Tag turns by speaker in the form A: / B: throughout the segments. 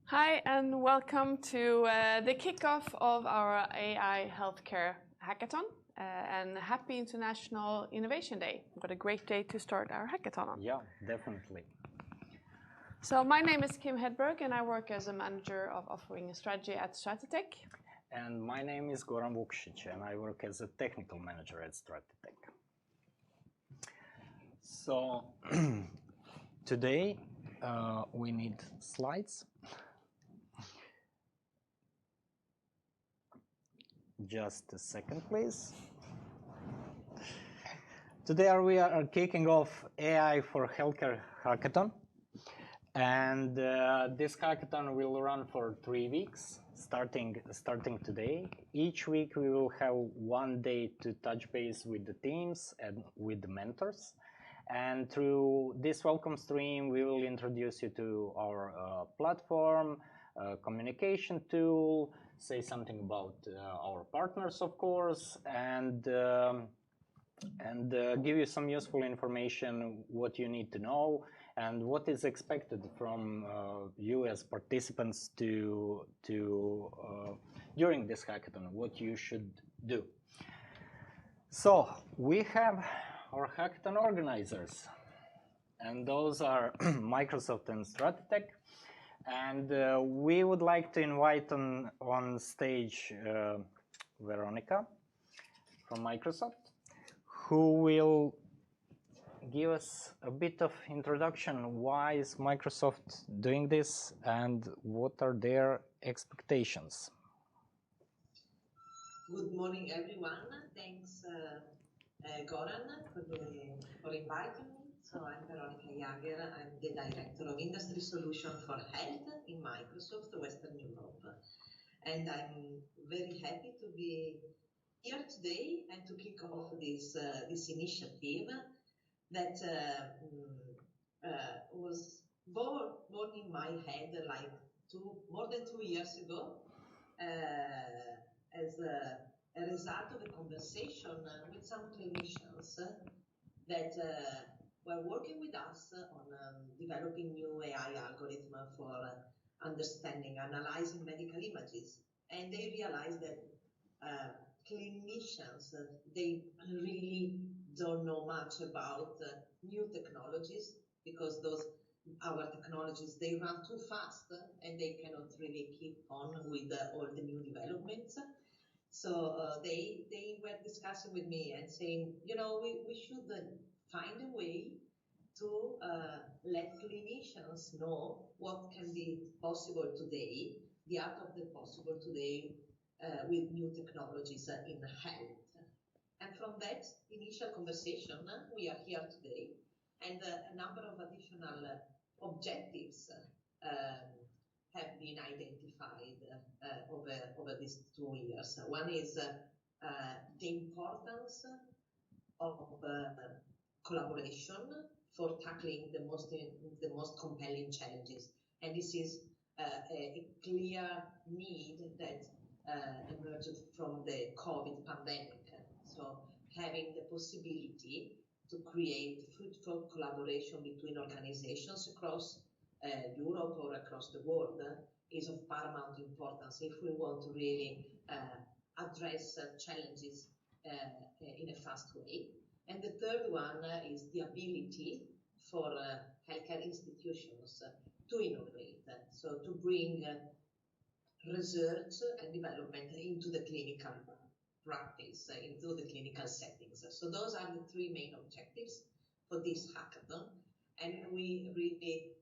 A: Hi, and welcome to the kickoff of our AI Healthcare Hackathon and happy International Innovation Day. What a great day to start our hackathon on.
B: Yeah, definitely.
A: So my name is Kim Hedberg and I work as a manager of offering strategy at Stratiteq.
B: And my name is Goran Vukšić and I work as a technical manager at Stratiteq. So today we need slides. Just a second, please. Today we are kicking off AI for Healthcare Hackathon. And this hackathon will run for 3 weeks, starting today. Each week we will have 1 day to touch base with the teams and with the mentors. And through this welcome stream, we will introduce you to our platform, communication tool, say something about our partners, of course, and give you some useful information, what you need to know, and what is expected from you as participants to during this hackathon, what you should do. So we have our hackathon organizers, and those are Microsoft and Stratiteq. And we would like to invite on stage Veronica from Microsoft, who will give us a bit of introduction. Why is Microsoft doing this and what are their expectations?
C: Good morning, everyone. Thanks, Goran, for inviting me. So I'm Veronica Jager. I'm the Director of Industry Solution for Health in Microsoft Western Europe. And I'm very happy to be here today and to kick off this initiative that was born in my head like more than 2 years ago as a result of a conversation with some clinicians that were working with us on developing new AI algorithm for understanding, analyzing medical images. And they realized that clinicians, they really don't know much about new technologies because our technologies, they run too fast and they cannot really keep on with all the new developments. So they were discussing with me and saying, you know, we should find a way to let clinicians know what can be possible today, the art of the possible today with new technologies in health. And from that initial conversation, we are here today, and a number of additional objectives have been identified over these 2 years. One is the importance of collaboration for tackling the most compelling challenges, and this is a clear need that emerged from the COVID pandemic. So having the possibility to create fruitful collaboration between organizations across Europe or across the world is of paramount importance if we want to really address challenges in a fast way. And the third one is the ability for healthcare institutions to innovate, so to bring research and development into the clinical practice, into the clinical settings. So those are the 3 main objectives for this hackathon, and we really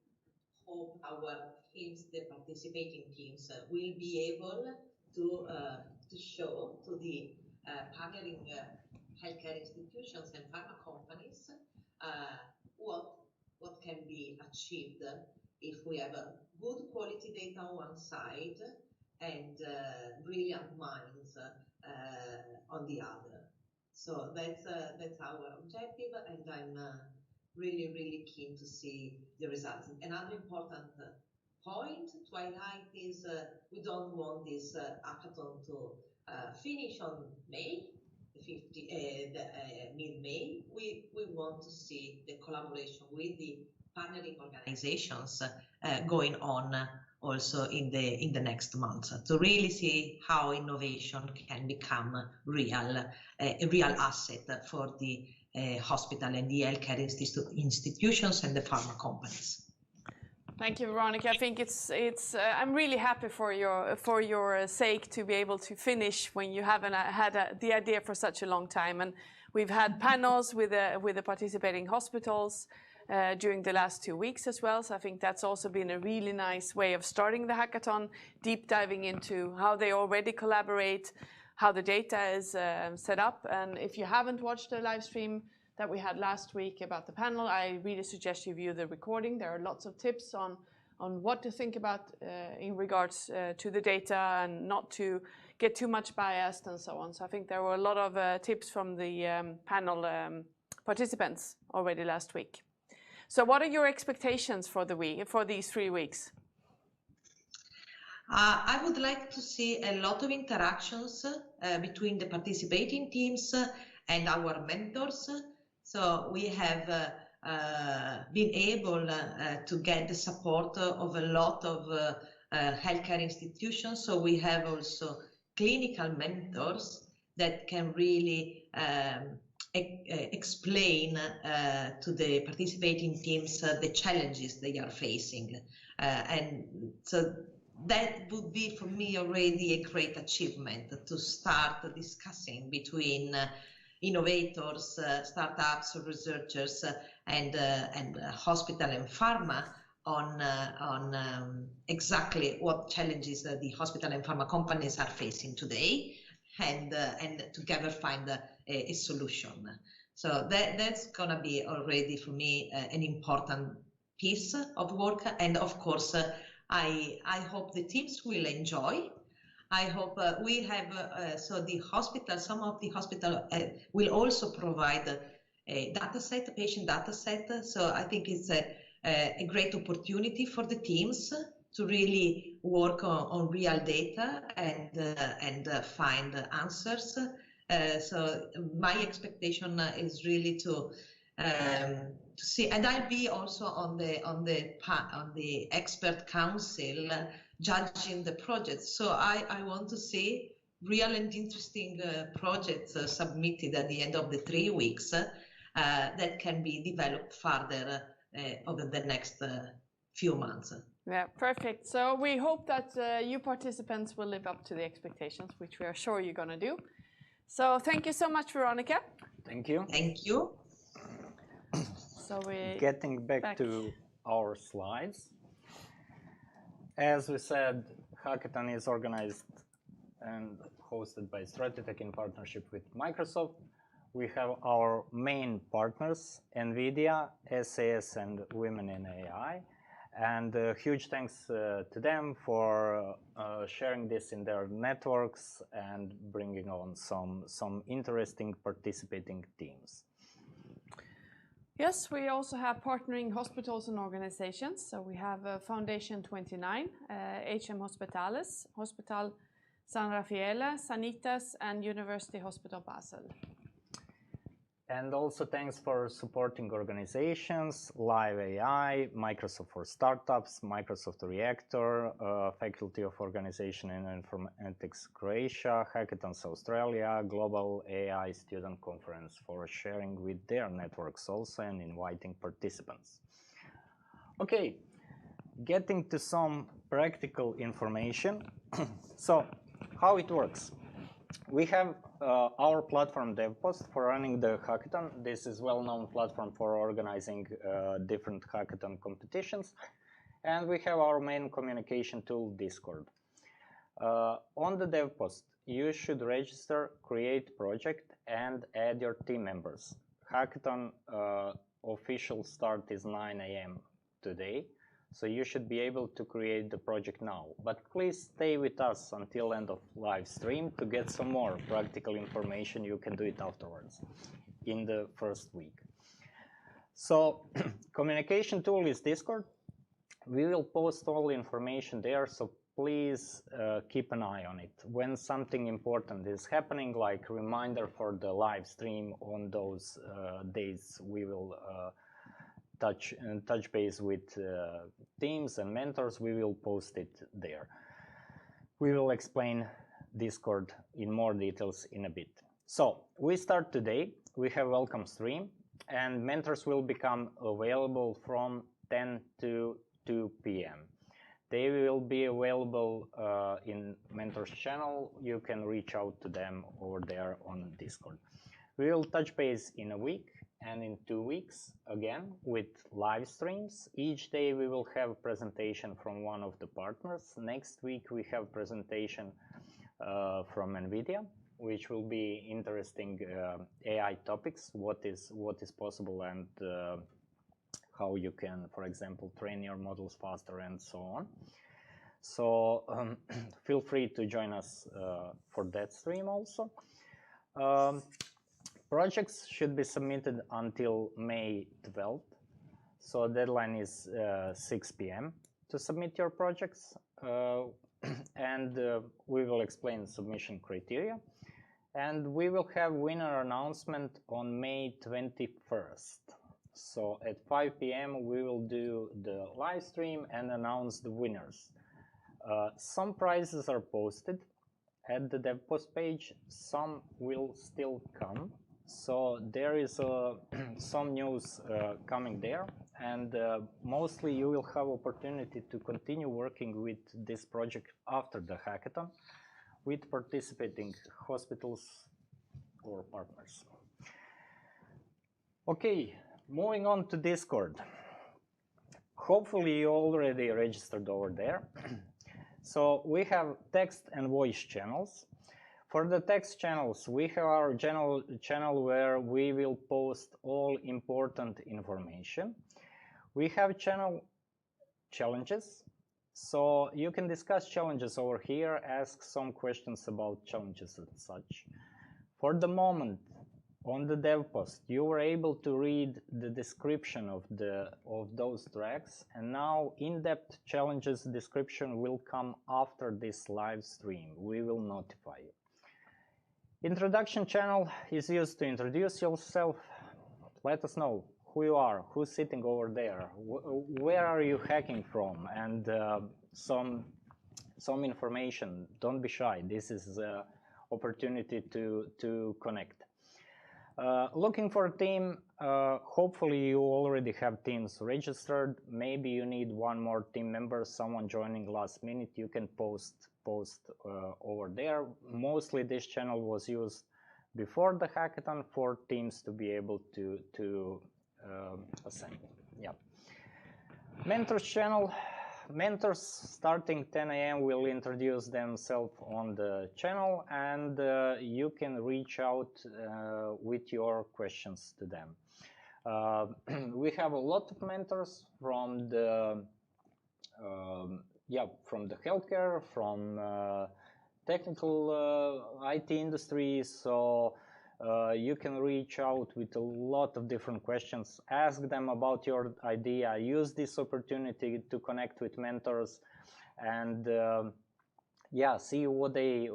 C: hope our teams, the participating teams, will be able to show to the partnering healthcare institutions and pharma companies what can be achieved if we have a good quality data on one side and brilliant minds on the other. So that's our objective, and I'm really keen to see the results. Another important point to highlight is we don't want this hackathon to finish on May, mid-May. We want to see the collaboration with the partnering organizations going on also in the next months to really see how innovation can become a real asset for the hospital and the healthcare institutions and the pharma companies.
A: Thank you, Veronica. I think I'm really happy for your sake to be able to finish when you haven't had the idea for such a long time. And we've had panels with the participating hospitals during the last 2 weeks as well. So I think that's also been a really nice way of starting the hackathon, deep diving into how they already collaborate, how the data is set up. And if you haven't watched the live stream that we had last week about the panel, I really suggest you view the recording. There are lots of tips on what to think about in regards to the data and not to get too much biased and so on. So I think there were a lot of tips from the panel participants already last week. So what are your expectations for these 3 weeks?
C: I would like to see a lot of interactions between the participating teams and our mentors. So we have been able to get the support of a lot of healthcare institutions. So we have also clinical mentors that can really explain to the participating teams the challenges they are facing. And so that would be for me already a great achievement to start discussing between innovators, startups, researchers, and hospital and pharma on exactly what challenges the hospital and pharma companies are facing today, and together find a solution. So that's gonna be already for me an important piece of work, and of course I hope the teams will enjoy. I hope we have, so the hospital, some of the hospital will also provide a data set, a patient data set. So I think it's a great opportunity for the teams to really work on real data and find answers. So my expectation is really to see, and I'll be also on the expert council judging the projects. So I want to see real and interesting projects submitted at the end of the 3 weeks that can be developed further over the next few months.
A: Yeah, perfect. So we hope that you participants will live up to the expectations, which we are sure you're going to do. So thank you so much, Veronica.
B: Thank you.
C: Thank you.
A: So
B: Getting back to our slides. As we said, Hackathon is organized and hosted by Stratiteq in partnership with Microsoft. We have our main partners, NVIDIA, SAS, and Women in AI. And huge thanks to them for sharing this in their networks and bringing on some interesting participating teams.
A: Yes, we also have partnering hospitals and organizations. So we have Foundation 29, HM Hospitales, Hospital San Raffaele, Sanitas, and University Hospital Basel.
B: And also thanks for supporting organizations, Live AI, Microsoft for Startups, Microsoft Reactor, Faculty of Organization and Informatics Croatia, Hackathons Australia, Global AI Student Conference for sharing with their networks also and inviting participants. Okay, getting to some practical information. So, how it works. We have our platform DevPost for running the hackathon. This is a well-known platform for organizing different hackathon competitions. And we have our main communication tool, Discord. On the DevPost, you should register, create project, and add your team members. Hackathon official start is 9 AM today. So you should be able to create the project now. But please stay with us until end of live stream to get some more practical information. You can do it afterwards in the first week. So communication tool is Discord. We will post all information there, so please keep an eye on it. When something important is happening, like reminder for the live stream on those days, we will touch base with teams and mentors, we will post it there. We will explain Discord in more details in a bit. So we start today. We have welcome stream, and mentors will become available from 10 to 2 p.m. They will be available in mentors channel. You can reach out to them over there on Discord. We will touch base in a week and in 2 weeks again with live streams. Each day we will have a presentation from one of the partners. Next week we have presentation from NVIDIA, which will be interesting AI topics, what is possible, and how you can, for example, train your models faster and so on. So feel free to join us for that stream also. Projects should be submitted until May 12th. So deadline is 6 p.m. to submit your projects. And we will explain submission criteria. And we will have winner announcement on May 21st. So at 5 p.m. we will do the live stream and announce the winners. Some prizes are posted at the dev post page. Some will still come. So there is some news coming there, and mostly you will have opportunity to continue working with this project after the hackathon with participating hospitals or partners. Okay, moving on to Discord. Hopefully you already registered over there. So we have text and voice channels. For the text channels, we have our general channel where we will post all important information. We have channel challenges, so you can discuss challenges over here, ask some questions about challenges and such. For the moment, on the dev post, you were able to read the description of those tracks, and now in-depth challenges description will come after this live stream. We will notify you. Introduction channel is used to introduce yourself. Let us know who you are, who's sitting over there, where are you hacking from, and some information. Don't be shy. This is an opportunity to connect. Looking for a team. Hopefully you already have teams registered. Maybe you need one more team member, someone joining last minute. You can post over there. Mostly this channel was used before the hackathon for teams to be able to assemble. Yeah. Mentors channel. Mentors starting 10 a.m. will introduce themselves on the channel, and you can reach out with your questions to them. We have a lot of mentors from the from the healthcare, from technical IT industry, so you can reach out with a lot of different questions, ask them about your idea, use this opportunity to connect with mentors, and see what they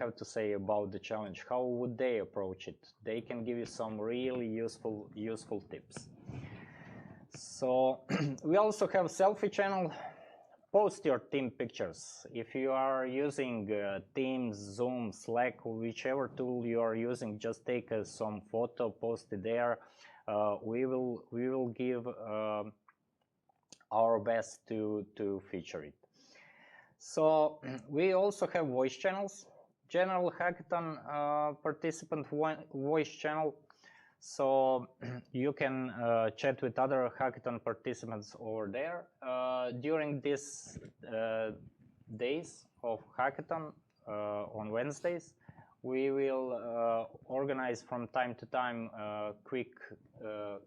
B: have to say about the challenge, how would they approach it. They can give you some really useful tips. So we also have selfie channel. Post your team pictures. If you are using Teams, Zoom, Slack, whichever tool you are using, just take some photo, post it there. We will give our best to feature it. So we also have voice channels. General hackathon participant voice channel. So you can chat with other hackathon participants over there. During these days of hackathon on Wednesdays, we will organize from time to time a quick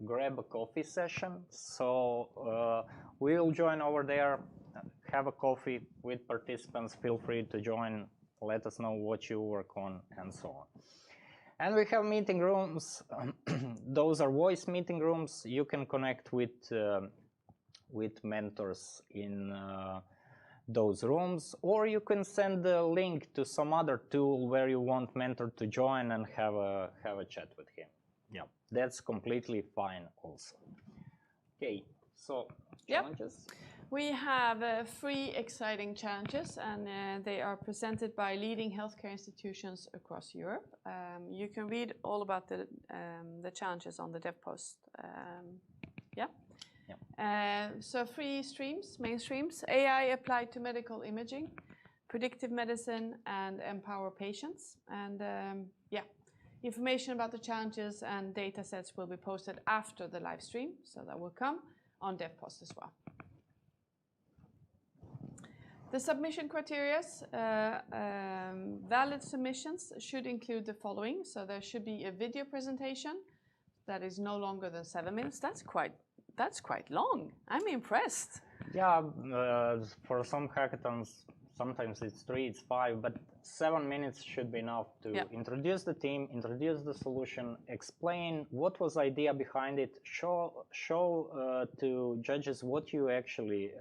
B: grab a coffee session. So we will join over there, have a coffee with participants. Feel free to join, let us know what you work on, and so on. And we have meeting rooms. Those are voice meeting rooms. You can connect with mentors in those rooms, or you can send a link to some other tool where you want mentor to join and have a chat with him. Yeah, that's completely fine also. Okay, so
A: Yep.
B: challenges.
A: We have 3 exciting challenges, and they are presented by leading healthcare institutions across Europe. You can read all about the challenges on the dev post. So 3 streams, main streams: AI applied to medical imaging, predictive medicine, and empower patients. And information about the challenges and data sets will be posted after the live stream, so that will come on DevPost as well. The submission criteria, valid submissions should include the following. So there should be a video presentation that is no longer than 7 minutes. That's quite long. I'm impressed.
B: Yeah, for some hackathons, sometimes it's 3, it's 5, but 7 minutes should be enough to introduce the team, introduce the solution, explain what was the idea behind it, show to judges what you actually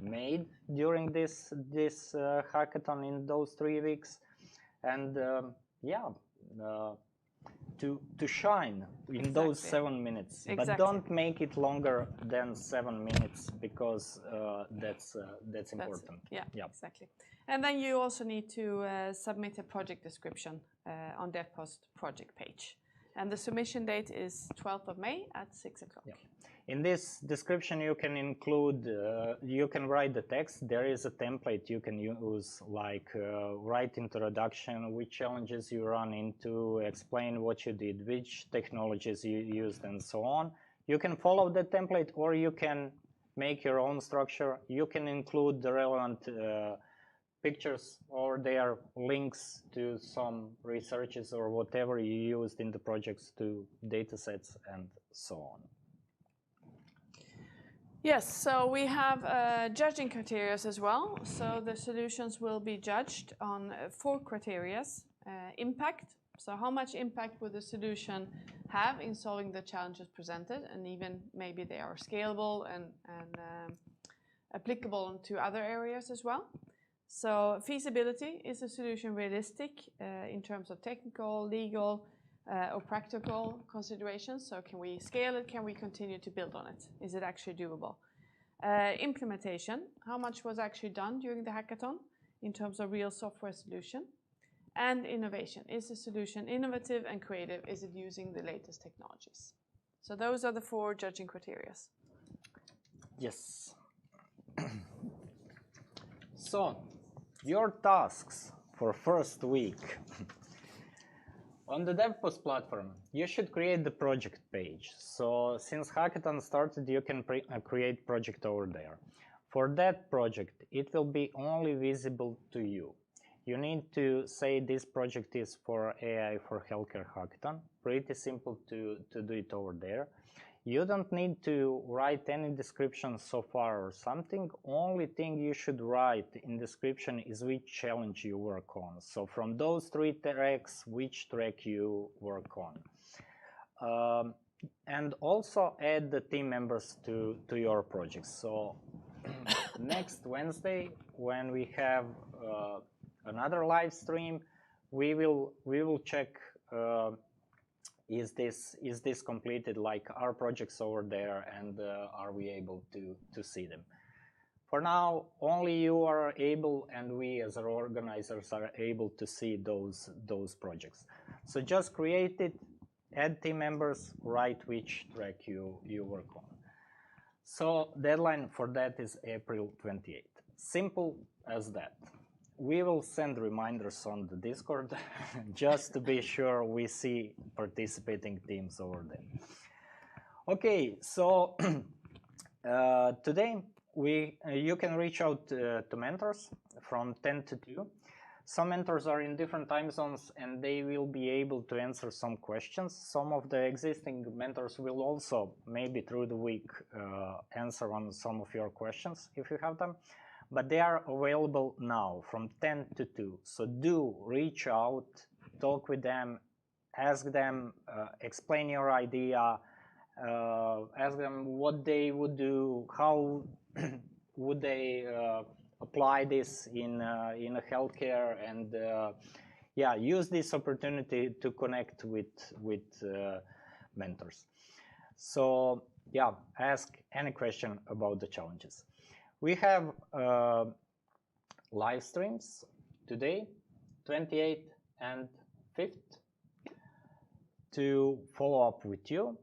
B: made during this hackathon in those 3 weeks, and to shine in those 7 minutes.
A: Exactly.
B: But don't make it longer than 7 minutes, because that's important.
A: Exactly. And then you also need to submit a project description on DevPost project page. And the submission date is 12th of May at 6 o'clock.
B: Yeah. In this description, you can include, you can write the text. There is a template you can use, like write introduction, which challenges you run into, explain what you did, which technologies you used, and so on. You can follow the template, or you can make your own structure. You can include the relevant pictures, or their links to some researches or whatever you used in the projects, to datasets and so on.
A: Yes, so we have judging criteria as well. So the solutions will be judged on 4 criteria. Impact, so how much impact would the solution have in solving the challenges presented, and even maybe they are scalable and applicable to other areas as well. So feasibility, is the solution realistic in terms of technical, legal, or practical considerations? So can we scale it? Can we continue to build on it? Is it actually doable? Implementation, how much was actually done during the hackathon in terms of real software solution? And innovation, is the solution innovative and creative? Is it using the latest technologies? So those are the 4 judging criteria.
B: Yes. So, your tasks for first week. On the DevPost platform, you should create the project page. So since Hackathon started, you can create project over there. For that project, it will be only visible to you. You need to say this project is for AI for Healthcare Hackathon. Pretty simple to do it over there. You don't need to write any description so far or something. Only thing you should write in description is which challenge you work on. So from those 3 tracks, which track you work on. And also add the team members to your project. So next Wednesday, when we have another live stream, we will check is this completed, like our projects over there, and are we able to see them? For now, only you are able, and we as our organizers are able to see those projects. So just create it, add team members, write which track you work on. So deadline for that is April 28th. Simple as that. We will send reminders on the Discord just to be sure we see participating teams over there. Okay, so today you can reach out to mentors from 10 to 2. Some mentors are in different time zones, and they will be able to answer some questions. Some of the existing mentors will also, maybe through the week, answer on some of your questions if you have them. But they are available now from 10 to 2. So do reach out, talk with them, ask them, explain your idea, ask them what they would do, how would they apply this in a healthcare, and use this opportunity to connect with mentors. So yeah, ask any question about the challenges. We have live streams today, 28th and 5th, to follow up with you.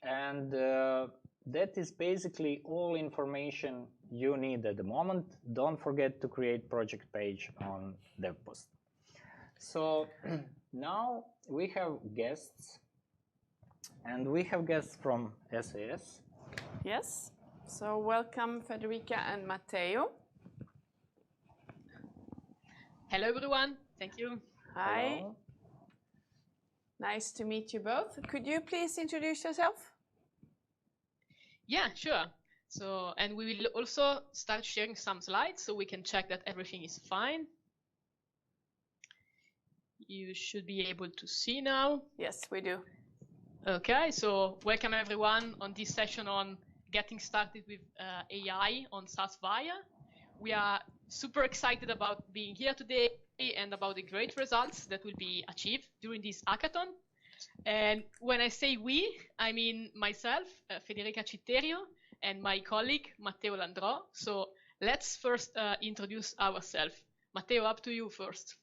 B: And that is basically all information you need at the moment. Don't forget to create project page on DevPost. So now we have guests, and we have guests from SAS.
A: Yes. So welcome, Federica and Matteo.
D: Hello, everyone. Thank you.
A: Hi.
B: Hello.
A: Nice to meet you both. Could you please introduce yourself?
D: Yeah, sure. So, and we will also start sharing some slides so we can check that everything is fine. You should be able to see now.
A: Yes, we do.
D: Okay, so welcome everyone on this session on getting started with AI on SaaS Via. We are super excited about being here today and about the great results that will be achieved during this hackathon. And when I say we, I mean myself, Federica Citterio, and my colleague, Matteo Landrò. So let's first introduce ourselves. Matteo, up to you first.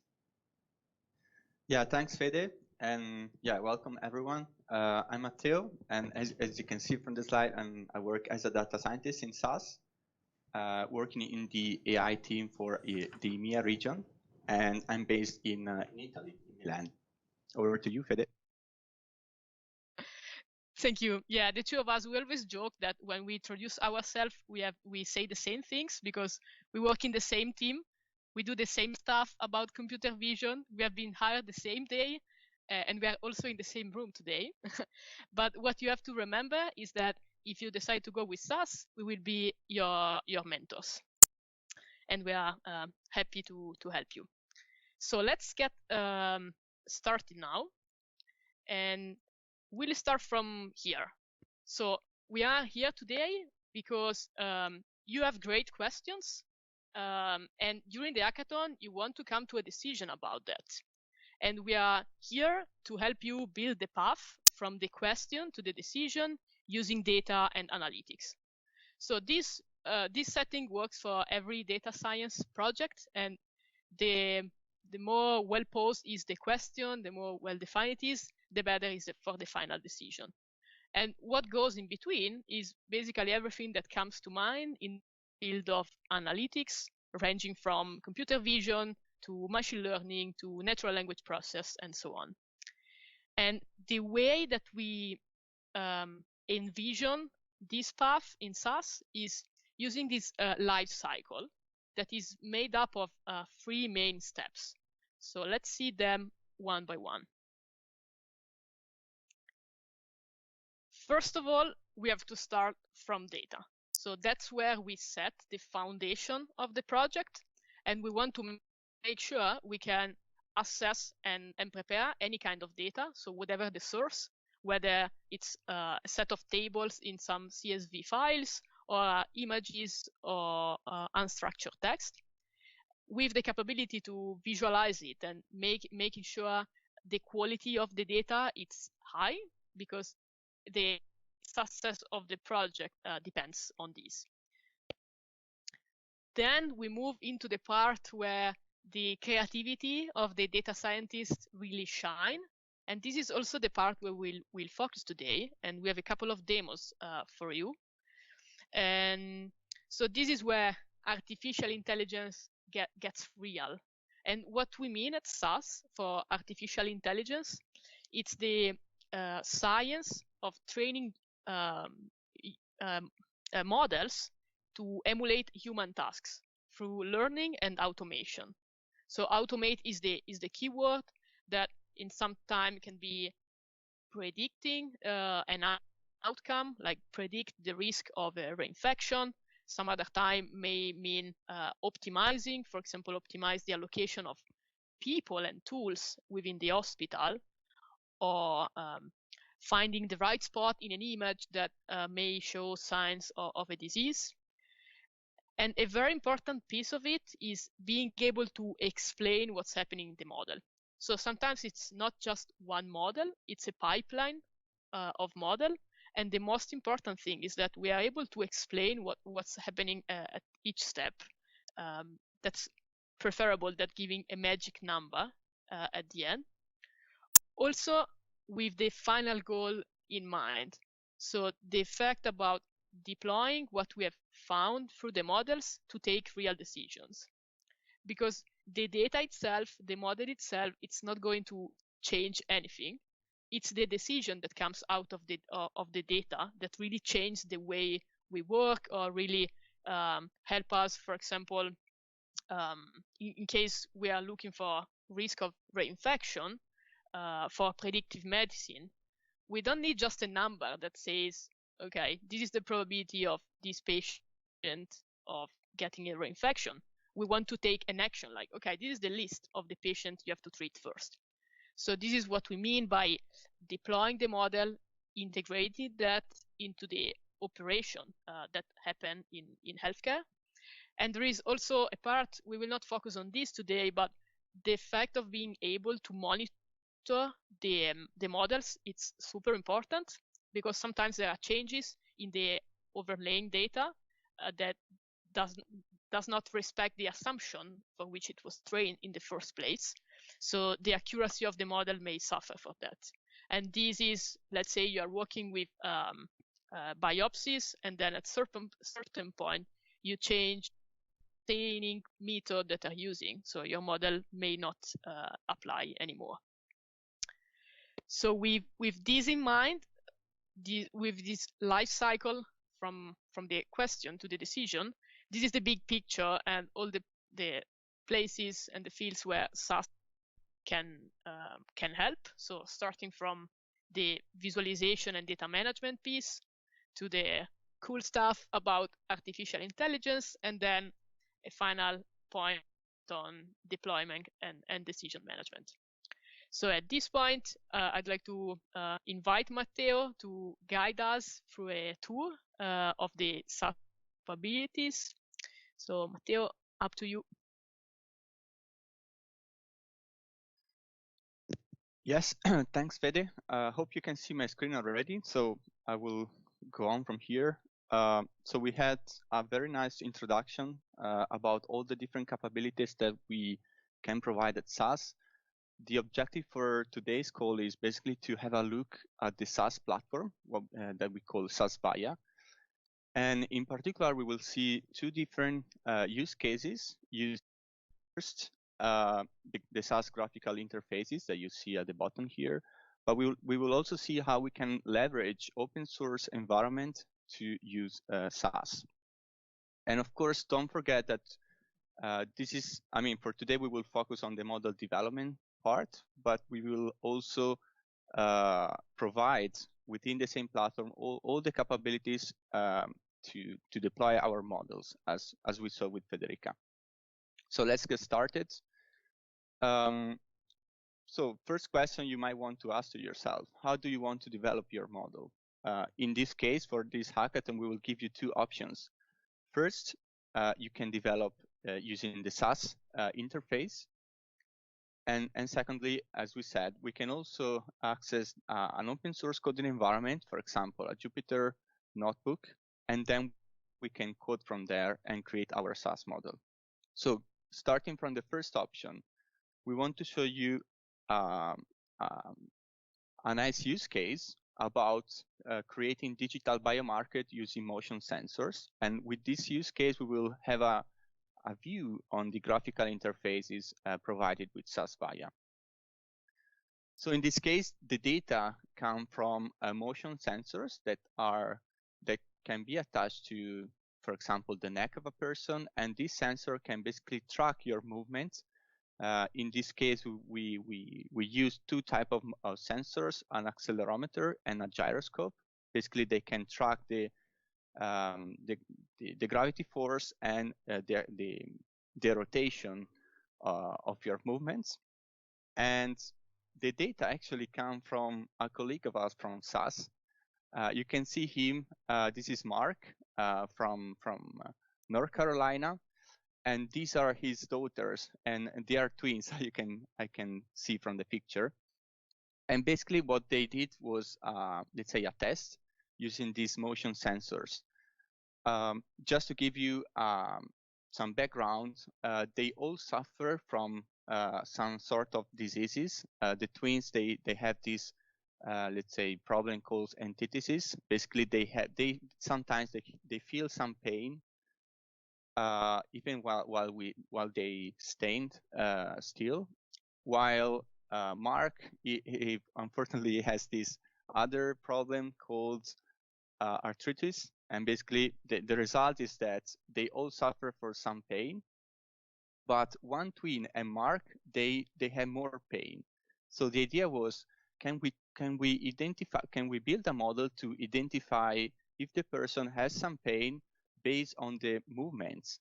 E: Yeah, thanks, Fede. And yeah, welcome everyone. I'm Matteo, and as you can see from the slide, I work as a data scientist in SAS, working in the AI team for the EMEA region, and I'm based in Italy, in Milan. Over to you, Fede.
D: Thank you. Yeah, the two of us, we always joke that when we introduce ourselves, we say the same things because we work in the same team. We do the same stuff about computer vision. We have been hired the same day, and we are also in the same room today. But what you have to remember is that if you decide to go with SAS, we will be your mentors. And we are happy to help you. So let's get started now. And we'll start from here. So we are here today because you have great questions. And during the hackathon, you want to come to a decision about that. And we are here to help you build the path from the question to the decision using data and analytics. So this setting works for every data science project, and the more well posed is the question, the more well defined it is, the better is it for the final decision. And what goes in between is basically everything that comes to mind in the field of analytics, ranging from computer vision to machine learning to natural language process and so on. And the way that we envision this path in SAS is using this life cycle that is made up of 3 main steps. So let's see them one by one. First of all, we have to start from data. So that's where we set the foundation of the project, and we want to make sure we can assess and prepare any kind of data. So whatever the source, whether it's a set of tables in some CSV files or images or unstructured text, with the capability to visualize it and making sure the quality of the data is high, because the success of the project depends on this. Then we move into the part where the creativity of the data scientists really shine. And this is also the part where we'll focus today. And we have a couple of demos for you. And so this is where artificial intelligence gets real. And what we mean at SAS for artificial intelligence, it's the science of training models to emulate human tasks through learning and automation. So automate is the keyword that in some time can be predicting an outcome, like predict the risk of a reinfection. Some other time may mean optimizing, for example, optimize the allocation of people and tools within the hospital, or finding the right spot in an image that may show signs of a disease. And a very important piece of it is being able to explain what's happening in the model. So sometimes it's not just one model, it's a pipeline of model, And the most important thing is that we are able to explain what's happening at each step. That's preferable than giving a magic number at the end. Also, with the final goal in mind. So the fact about deploying what we have found through the models to take real decisions. Because the data itself, the model itself, it's not going to change anything. It's the decision that comes out of the data that really change the way we work, or really help us, for example, in case we are looking for risk of reinfection for predictive medicine, we don't need just a number that says, okay, this is the probability of this patient of getting a reinfection. We want to take an action like, okay, this is the list of the patients you have to treat first. So this is what we mean by deploying the model, integrating that into the operation that happen in healthcare. And there is also a part, we will not focus on this today, but the fact of being able to monitor the models, it's super important, because sometimes there are changes in the overlaying data that does not respect the assumption for which it was trained in the first place. So the accuracy of the model may suffer for that. And this is, let's say you are working with biopsies, and then at certain point, you change the training method that are using. So your model may not apply anymore. So with this in mind, with this life cycle from the question to the decision, this is the big picture and all the places and the fields where SAS can help. So starting from the visualization and data management piece to the cool stuff about artificial intelligence, and then a final point on deployment and decision management. So at this point, I'd like to invite Matteo to guide us through a tour of the SAS capabilities. So Matteo, up to you.
E: Yes, thanks, Fede. Hope you can see my screen already. So I will go on from here. So we had a very nice introduction about all the different capabilities that we can provide at SAS. The objective for today's call is basically to have a look at the SAS platform that we call SAS Via. And in particular, we will see two different use cases. First, the SAS graphical interfaces that you see at the bottom here, but we will also see how we can leverage open source environment to use SAS. And of course, don't forget that for today, we will focus on the model development part, but we will also provide within the same platform all the capabilities to deploy our models, as we saw with Federica. So let's get started. So first question you might want to ask to yourself, how do you want to develop your model? In this case, for this hackathon, we will give you two options. First, you can develop using the SAS interface. And secondly, as we said, we can also access an open source coding environment, for example, a Jupyter notebook, and then we can code from there and create our SAS model. So starting from the first option, we want to show you a nice use case about creating digital biomarker using motion sensors. And with this use case, we will have a view on the graphical interfaces provided with SAS Via. So in this case, the data come from motion sensors that can be attached to, for example, the neck of a person, and this sensor can basically track your movements. In this case, we use two types of sensors, an accelerometer and a gyroscope. Basically, they can track the gravity force and the rotation of your movements. And the data actually come from a colleague of us from SAS. You can see him. This is Mark from North Carolina, and these are his daughters, and they are twins. I can see from the picture. And basically, what they did was, let's say, a test. using these motion sensors. Just to give you some background, they all suffer from some sort of diseases. The twins, they have this, let's say, problem called antithesis. Basically, they sometimes they feel some pain even while they stand still. While Mark, he unfortunately has this other problem called arthritis, and basically the result is that they all suffer for some pain, but one twin and Mark, they have more pain. So the idea was, can we build a model to identify if the person has some pain based on the movements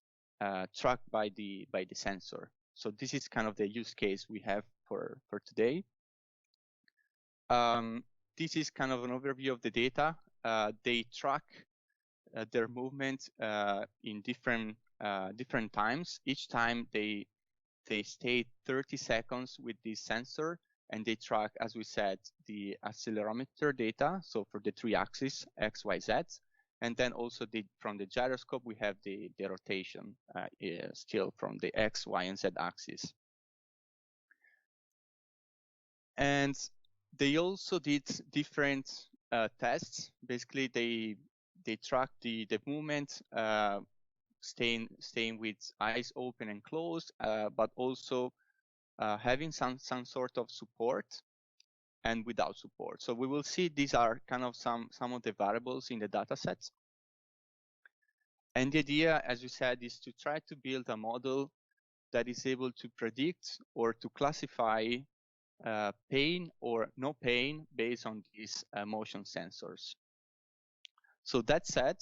E: tracked by the sensor. So this is kind of the use case we have for today. This is kind of an overview of the data. They track their movement in different times. Each time they stay 30 seconds with this sensor, and they track, as we said, the accelerometer data, so for the 3 axes, X, Y, Z, and then also from the gyroscope, we have the rotation still from the X, Y, and Z axis. And they also did different tests. Basically, they track the movement, staying with eyes open and closed, but also having some sort of support and without support. So we will see these are kind of some of the variables in the data sets. And the idea, as we said, is to try to build a model that is able to predict or to classify pain or no pain based on these motion sensors. So that said,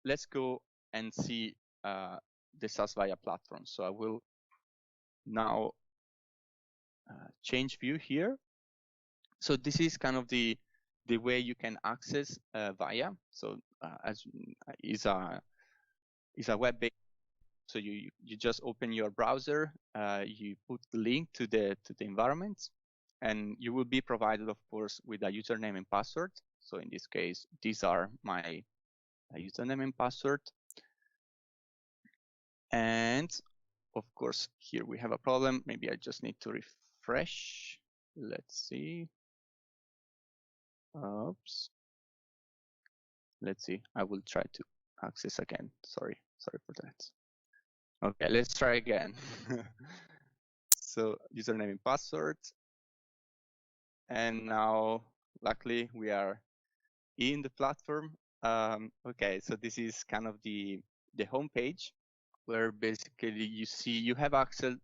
E: let's go and see the SAS Viya platform. So I will now change view here. So this is kind of the way you can access Viya. So as is a web-based. So you just open your browser, you put the link to the environment, and you will be provided, of course, with a username and password. So in this case, these are my username and password. And of course, here we have a problem. Maybe I just need to refresh. Let's see. Oops. Let's see. I will try to access again. Sorry for that. Okay, let's try again. So username and password. And now, luckily, we are in the platform. Okay, so this is kind of the home page, where basically you have access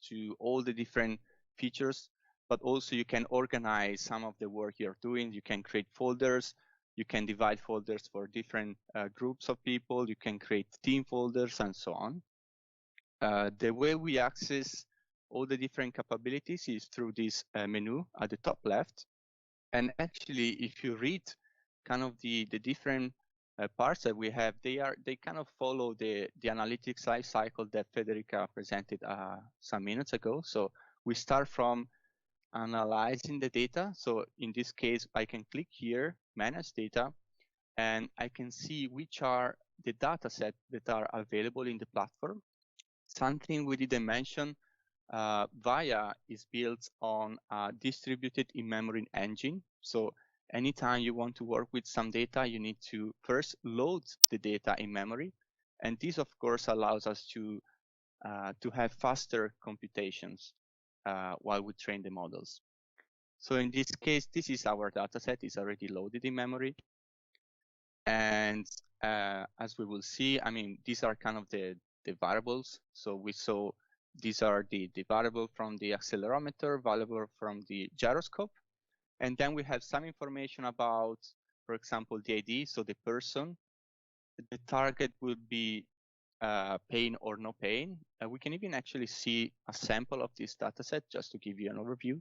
E: to all the different features, but also you can organize some of the work you're doing. You can create folders. You can divide folders for different groups of people. You can create team folders and so on. The way we access all the different capabilities is through this menu at the top left. And actually, if you read kind of the different parts that we have, they kind of follow the analytics life cycle that Federica presented some minutes ago. So we start from analyzing the data. So in this case, I can click here, manage data, and I can see which are the data sets that are available in the platform. Something we didn't mention, Viya is built on a distributed in-memory engine. So anytime you want to work with some data, you need to first load the data in memory. And this, of course, allows us to have faster computations while we train the models. So in this case, this is our data set. It's already loaded in memory. And as we will see, I mean, these are kind of the variables. So we saw these are the variable from the accelerometer, variable from the gyroscope. And then we have some information about, for example, the ID, so the person. The target would be pain or no pain. We can even actually see a sample of this data set just to give you an overview.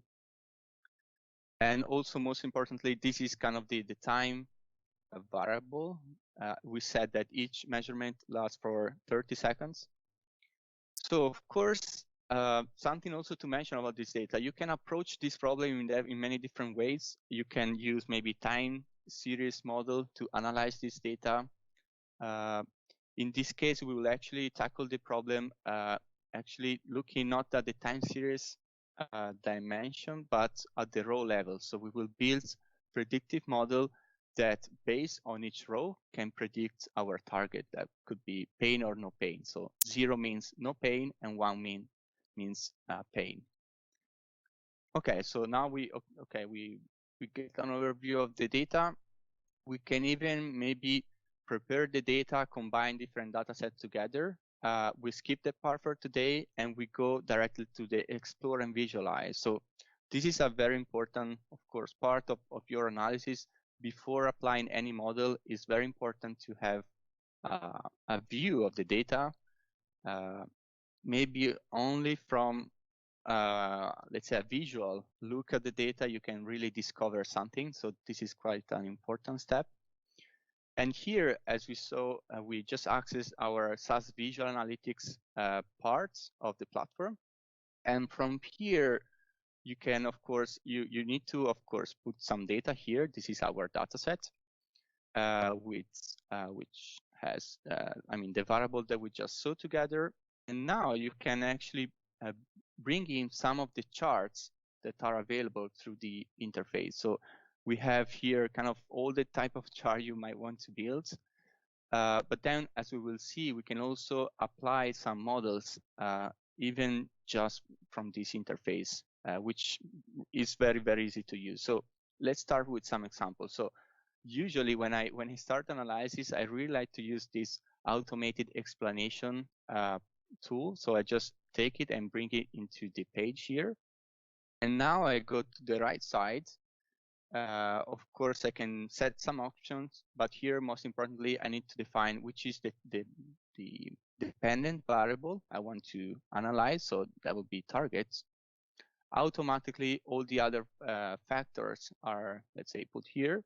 E: And also, most importantly, this is kind of the time variable. We said that each measurement lasts for 30 seconds. So of course, Something also to mention about this data, you can approach this problem in many different ways. You can use maybe time series model to analyze this data. In this case, we will actually tackle the problem actually looking not at the time series dimension, but at the row level. So we will build predictive model that based on each row can predict our target. That could be pain or no pain. So 0 means no pain and 1 means pain. Okay, so now we get an overview of the data. We can even maybe prepare the data, combine different data sets together. We skip the part for today and we go directly to the explore and visualize. So this is a very important, of course, part of your analysis. Before applying any model, it's very important to have a view of the data, maybe only from let's say a visual look at the data, you can really discover something. So this is quite an important step. And here, as we saw, we just accessed our SAS Visual Analytics parts of the platform. And from here, you can, of course, you need to, of course, put some data here. This is our data set, which has, the variable that we just saw together. And now you can actually bring in some of the charts that are available through the interface. So we have here kind of all the type of chart you might want to build. But then, as we will see, we can also apply some models, even just from this interface, which is very, very easy to use. So let's start with some examples. So usually when I start analysis, I really like to use this automated explanation tool. So I just take it and bring it into the page here. And now I go to the right side. Of course, I can set some options, but here, most importantly, I need to define which is the dependent variable I want to analyze. So that would be targets. Automatically, all the other factors are, let's say, put here.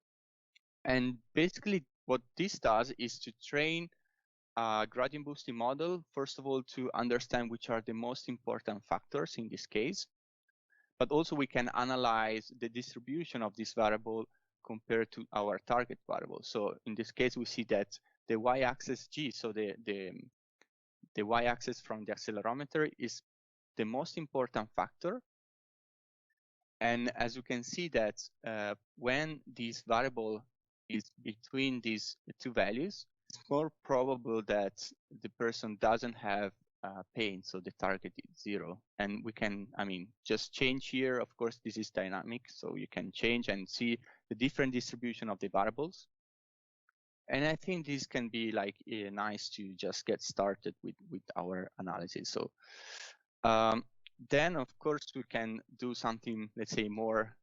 E: And basically, what this does is to train a gradient boosting model, first of all, to understand which are the most important factors in this case. But also we can analyze the distribution of this variable compared to our target variable. So in this case, we see that the y-axis G, so the y-axis from the accelerometer is the most important factor. And as you can see that when this variable is between these two values, it's more probable that the person doesn't have pain, so the target is 0. And we can, just change here. Of course, this is dynamic, so you can change and see the different distribution of the variables. And I think this can be like nice to just get started with our analysis. So then, of course, we can do something, let's say, more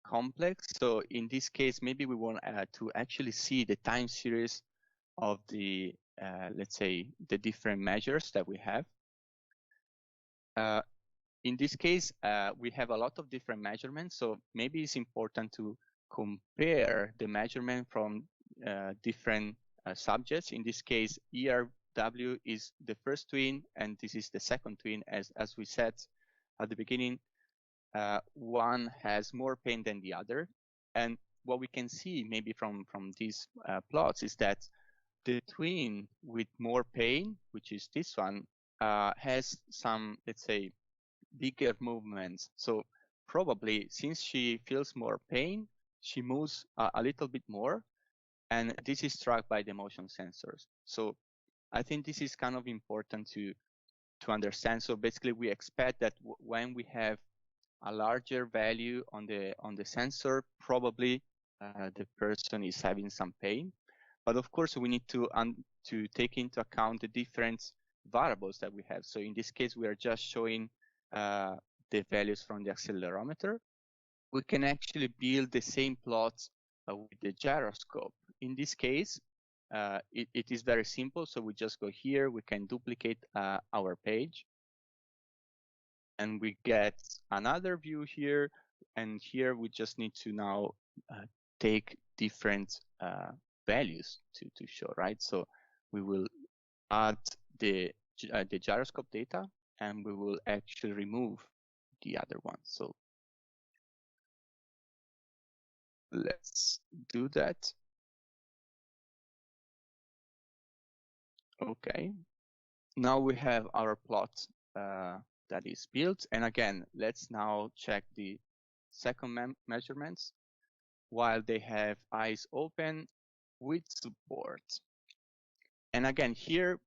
E: complex. So in this case, maybe we want to actually see the time series of the, let's say, the different measures that we have. In this case, we have a lot of different measurements. So maybe it's important to compare the measurement from different subjects. In this case, ERW is the first twin, and this is the second twin. As we said at the beginning, one has more pain than the other. And what we can see maybe from these plots is that the twin with more pain, which is this one, has some, let's say, bigger movements. So probably since she feels more pain, she moves a little bit more. And this is tracked by the motion sensors. So I think this is kind of important to understand. So basically, we expect that when we have a larger value on the sensor, probably the person is having some pain. But of course, we need to take into account the different variables that we have. So in this case, we are just showing the values from the accelerometer. We can actually build the same plots with the gyroscope. In this case, it is very simple. So we just go here, we can duplicate our page. And we get another view here. And here we just need to now take different values to show, right? So we will add the gyroscope data. and we will actually remove the other one. So let's do that. Okay, now we have our plot that is built. And again, let's now check the second measurements while they have eyes open with support. And again, here,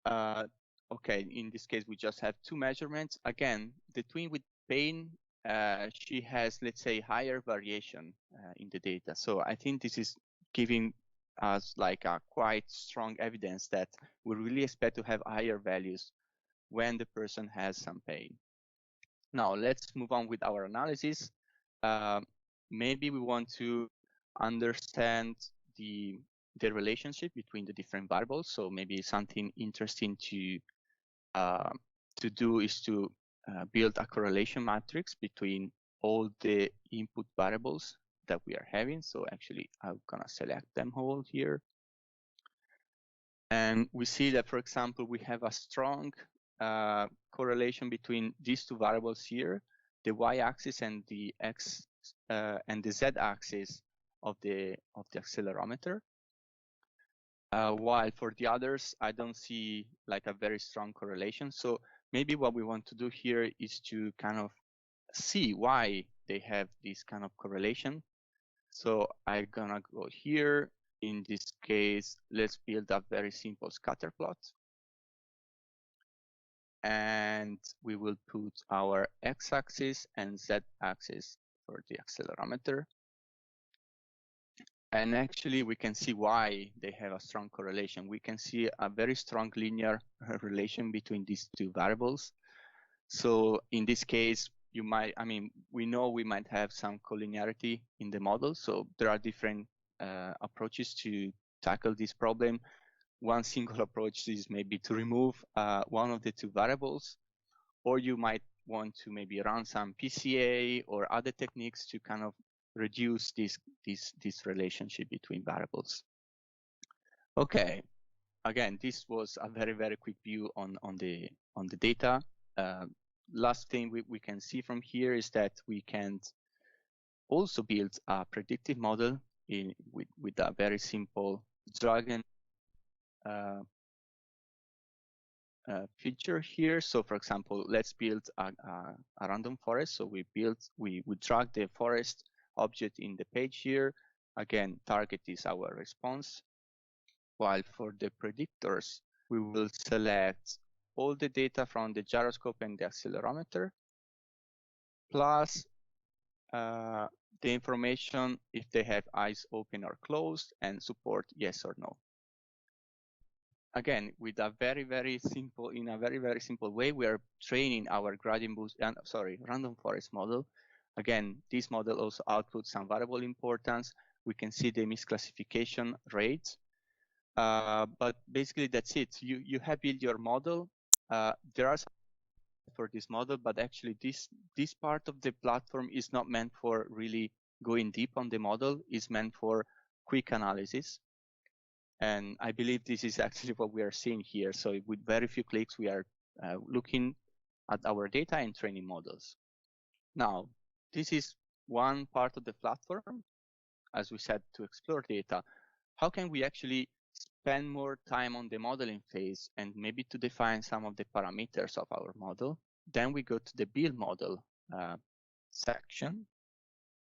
E: okay, in this case, we just have two measurements. Again, the twin with pain, she has, let's say, higher variation in the data. So I think this is giving us like a quite strong evidence that we really expect to have higher values when the person has some pain. Now, let's move on with our analysis. Maybe we want to understand the relationship between the different variables. So maybe something interesting to do is to build a correlation matrix between all the input variables that we are having. So actually, I'm gonna select them all here. And we see that, for example, we have a strong correlation between these two variables here, the y-axis and the x and the z-axis of the accelerometer. While for the others, I don't see like a very strong correlation. So maybe what we want to do here is to kind of see why they have this kind of correlation. So I'm gonna go here. In this case, let's build a very simple scatter plot. And we will put our x-axis and z-axis for the accelerometer. And actually, we can see why they have a strong correlation. We can see a very strong linear relation between these two variables. So in this case, you might, I mean, we know we might have some collinearity in the model. So there are different approaches to tackle this problem. One single approach is maybe to remove one of the two variables, or you might want to maybe run some PCA or other techniques to kind of reduce this relationship between variables. Okay, again, this was a very, very quick view on the data. Last thing we can see from here is that we can also build a predictive model with a very simple drag and feature here. So for example, let's build a random forest. So we drag the forest object in the page here. Again, target is our response. While for the predictors, we will select all the data from the gyroscope and the accelerometer, plus the information if they have eyes open or closed, and support yes or no. Again, with a very, very simple, in a very, very simple way, we are training our random forest model. Again, this model also outputs some variable importance. We can see the misclassification rate. But basically, that's it. You have built your model. There are some for this model, but actually this part of the platform is not meant for really going deep on the model. It's meant for quick analysis. And I believe this is actually what we are seeing here. So with very few clicks, we are looking at our data and training models. Now, this is one part of the platform, as we said, to explore data. How can we actually spend more time on the modeling phase and maybe to define some of the parameters of our model? Then we go to the build model section,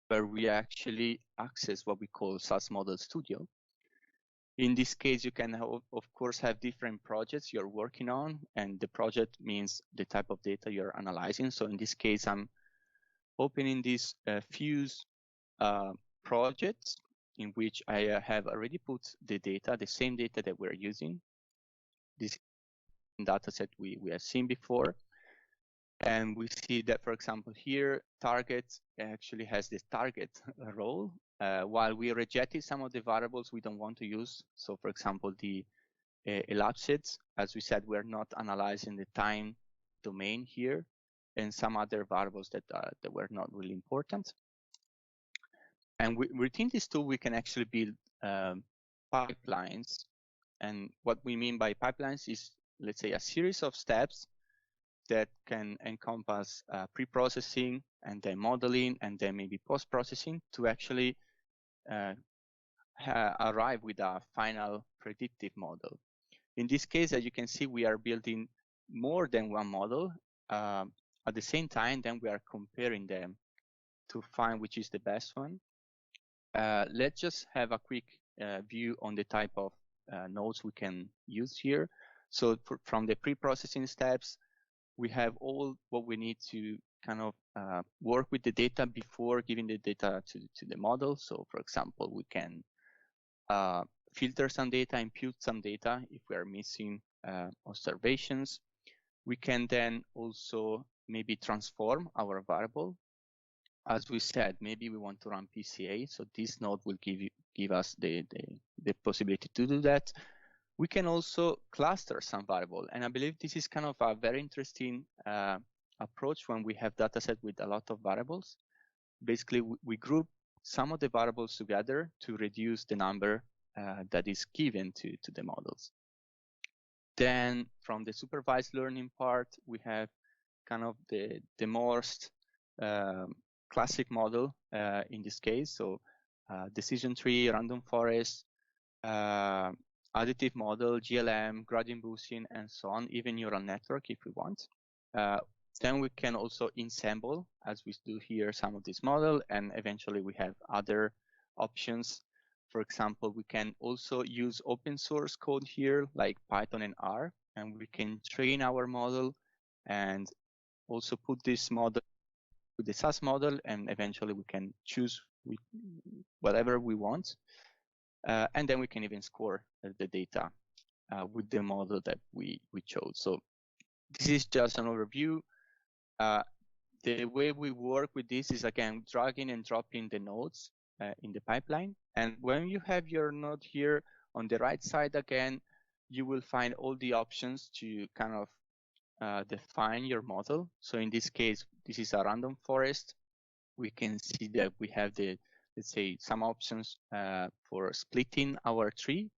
E: where we actually access what we call SAS Model Studio. In this case, you can, of course, have different projects you're working on, and the project means the type of data you're analyzing. So in this case, I'm opening this Fuse project in which I have already put the data, the same data that we're using. This data set we have seen before. And we see that, for example, here, target actually has this target role, while we rejected some of the variables we don't want to use. So, for example, the elapsed, as we said, we're not analyzing the time domain here, and some other variables that were not really important. And within this tool, we can actually build pipelines. And what we mean by pipelines is, let's say, a series of steps that can encompass pre-processing and then modeling and then maybe post-processing to actually arrive with a final predictive model. In this case, as you can see, we are building more than one model. At the same time, then we are comparing them to find which is the best one. Let's just have a quick view on the type of nodes we can use here. So from the pre-processing steps, we have all what we need to kind of work with the data before giving the data to the model. So for example, we can filter some data, impute some data if we are missing observations. We can then also maybe transform our variable. As we said, maybe we want to run PCA, so this node will give us the possibility to do that. We can also cluster some variable, and I believe this is kind of a very interesting approach when we have data set with a lot of variables. Basically, we group some of the variables together to reduce the number that is given to the models. Then from the supervised learning part, we have kind of the most classic model in this case. So decision tree, random forest, additive model, GLM, gradient boosting, and so on, even neural network if we want. Then we can also ensemble, as we do here, some of this model, and eventually we have other options. For example, we can also use open source code here, like Python and R, and we can train our model and also put this model with the SAS model, and eventually we can choose whatever we want. And then we can even score the data with the model that we chose. So this is just an overview. The way we work with this is, again, dragging and dropping the nodes in the pipeline. And when you have your node here on the right side, again, you will find all the options to kind of define your model. So in this case, this is a random forest. We can see that we have the, let's say, some options for splitting our tree.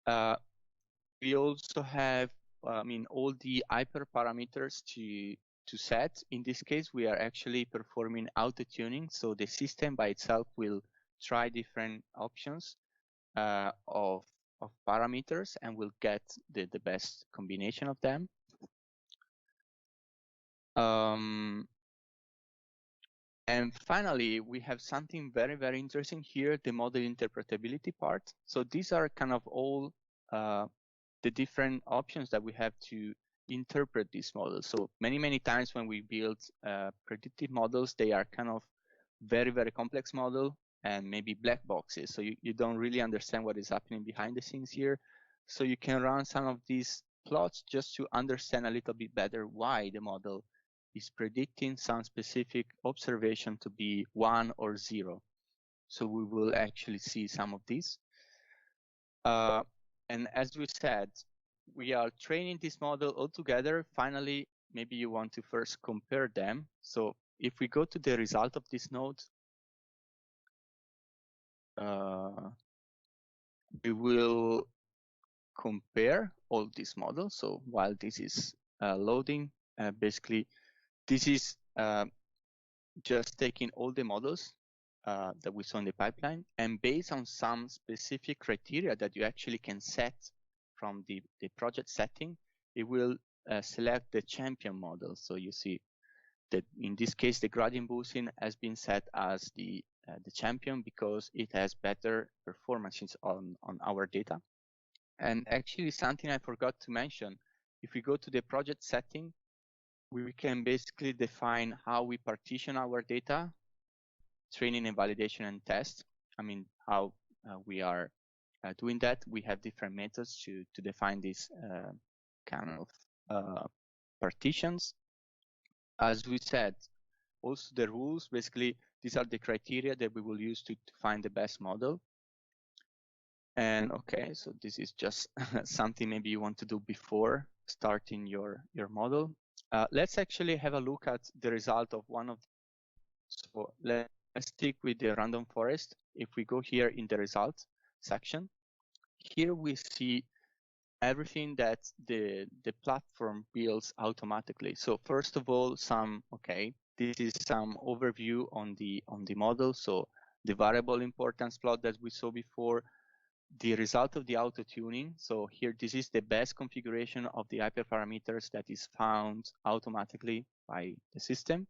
E: We also have, all the hyperparameters to set. In this case, we are actually performing auto-tuning. So the system by itself will try different options of parameters and will get the best combination of them. And finally, we have something very, very interesting here, the model interpretability part. So these are kind of all the different options that we have to interpret these models. So many times when we build predictive models, they are kind of very, very complex model and maybe black boxes. So you don't really understand what is happening behind the scenes here. So you can run some of these plots just to understand a little bit better why the model is predicting some specific observation to be 1 or 0. So we will actually see some of these. And as we said, we are training this model all together. Finally, maybe you want to first compare them. So if we go to the result of this node, we will compare all these models. So while this is loading, basically, this is just taking all the models that we saw in the pipeline, and based on some specific criteria that you actually can set from the project setting, it will select the champion model. So you see that in this case, the gradient boosting has been set as the champion because it has better performances on our data. And actually, something I forgot to mention, if we go to the project setting, we can basically define how we partition our data, training and validation and test. How we are doing that. We have different methods to define these kind of partitions. As we said, also the rules, basically, these are the criteria that we will use to find the best model. And okay, so this is just something maybe you want to do before starting your model. Let's actually have a look at the result of one of. So let's stick with the random forest. If we go here in the results section, here we see everything that the platform builds automatically. So first of all, this is some overview on the model. So the variable importance plot that we saw before, the result of the auto tuning. So here, this is the best configuration of the hyperparameters that is found automatically by the system.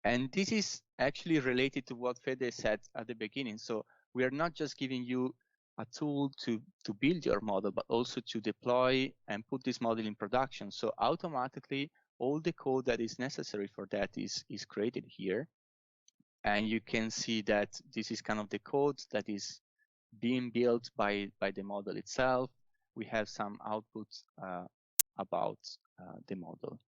E: And this is actually related to what Fede said at the beginning. So we are not just giving you a tool to build your model, but also to deploy and put this model in production. So automatically, all the code that is necessary for that is created here. And you can see that this is kind of the code that is being built by the model itself. We have some outputs about the model.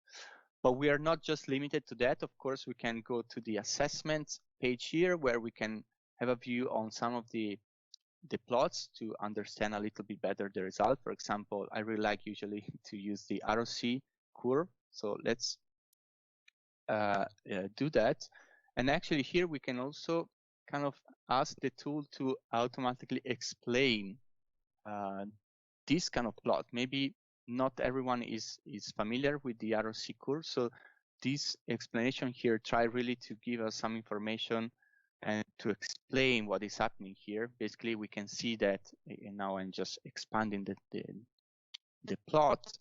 E: But we are not just limited to that. Of course, we can go to the assessment page here, where we can have a view on some of the plots to understand a little bit better the result. For example, I really like usually to use the ROC curve. So let's do that. And actually here we can also kind of ask the tool to automatically explain this kind of plot. Maybe not everyone is familiar with the ROC curve. So this explanation here try really to give us some information and to explain what is happening here. Basically, we can see that, and now I'm just expanding the plot.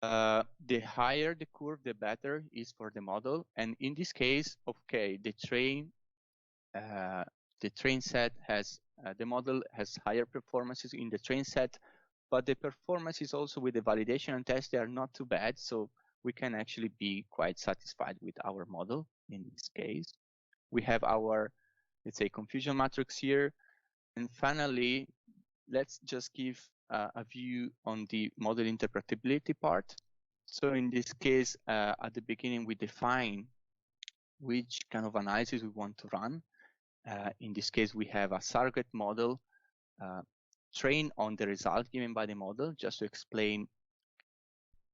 E: The higher the curve, the better is for the model. And in this case, okay, the train set has, the model has higher performances in the train set, but the performances also with the validation and test, they are not too bad. So we can actually be quite satisfied with our model in this case. We have our, let's say, confusion matrix here. And finally, let's just give a view on the model interpretability part. So in this case, at the beginning, we define which kind of analysis we want to run. In this case, we have a surrogate model trained on the result given by the model, just to explain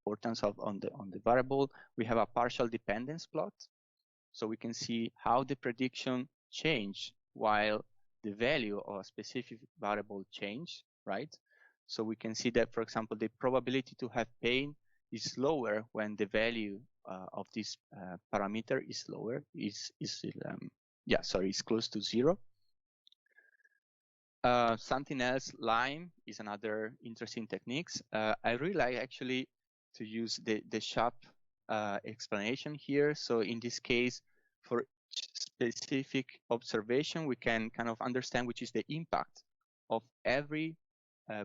E: importance of on the variable. We have a partial dependence plot, so we can see how the prediction changed while the value of a specific variable changed, right? So we can see that, for example, the probability to have pain is lower when the value of this parameter is lower, is close to 0. Something else, Lime is another interesting techniques. I really like actually to use the sharp explanation here. So in this case, for each specific observation, we can kind of understand which is the impact of every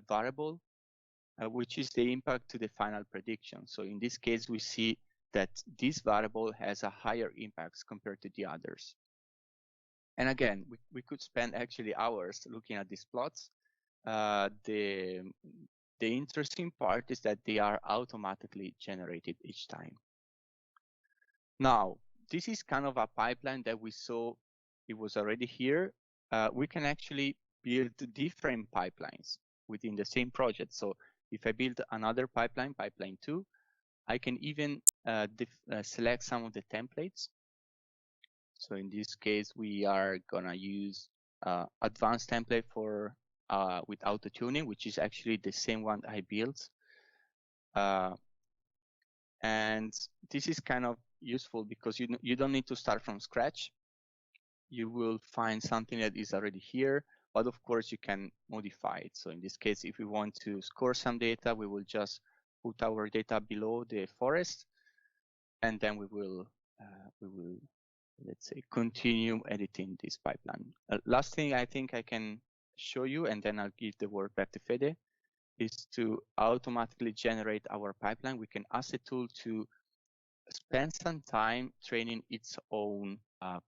E: variable, which is the impact to the final prediction. So in this case, we see that this variable has a higher impact compared to the others. And again, we could spend actually hours looking at these plots. The interesting part is that they are automatically generated each time. Now, this is kind of a pipeline that we saw, it was already here. We can actually build different pipelines within the same project. So if I build another pipeline, pipeline 2, I can even select some of the templates. So in this case, we are gonna use advanced template for with auto tuning, which is actually the same one I built. And this is kind of useful because you don't need to start from scratch. You will find something that is already here, but of course you can modify it. So in this case, if we want to score some data, we will just put our data below the forest, and then we will let's say continue editing this pipeline. Last thing I think I can show you, and then I'll give the word back to Fede, is to automatically generate our pipeline. We can ask the tool to spend some time training its own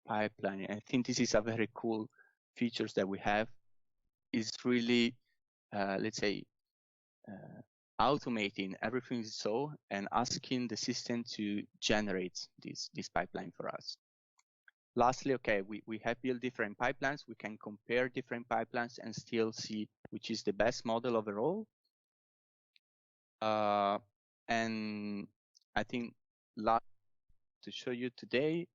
E: pipeline. I think this is a very cool features that we have. Is really, let's say, automating everything we saw and asking the system to generate this pipeline for us. Lastly, okay, we have built different pipelines. We can compare different pipelines and still see which is the best model overall. And I think last to show you today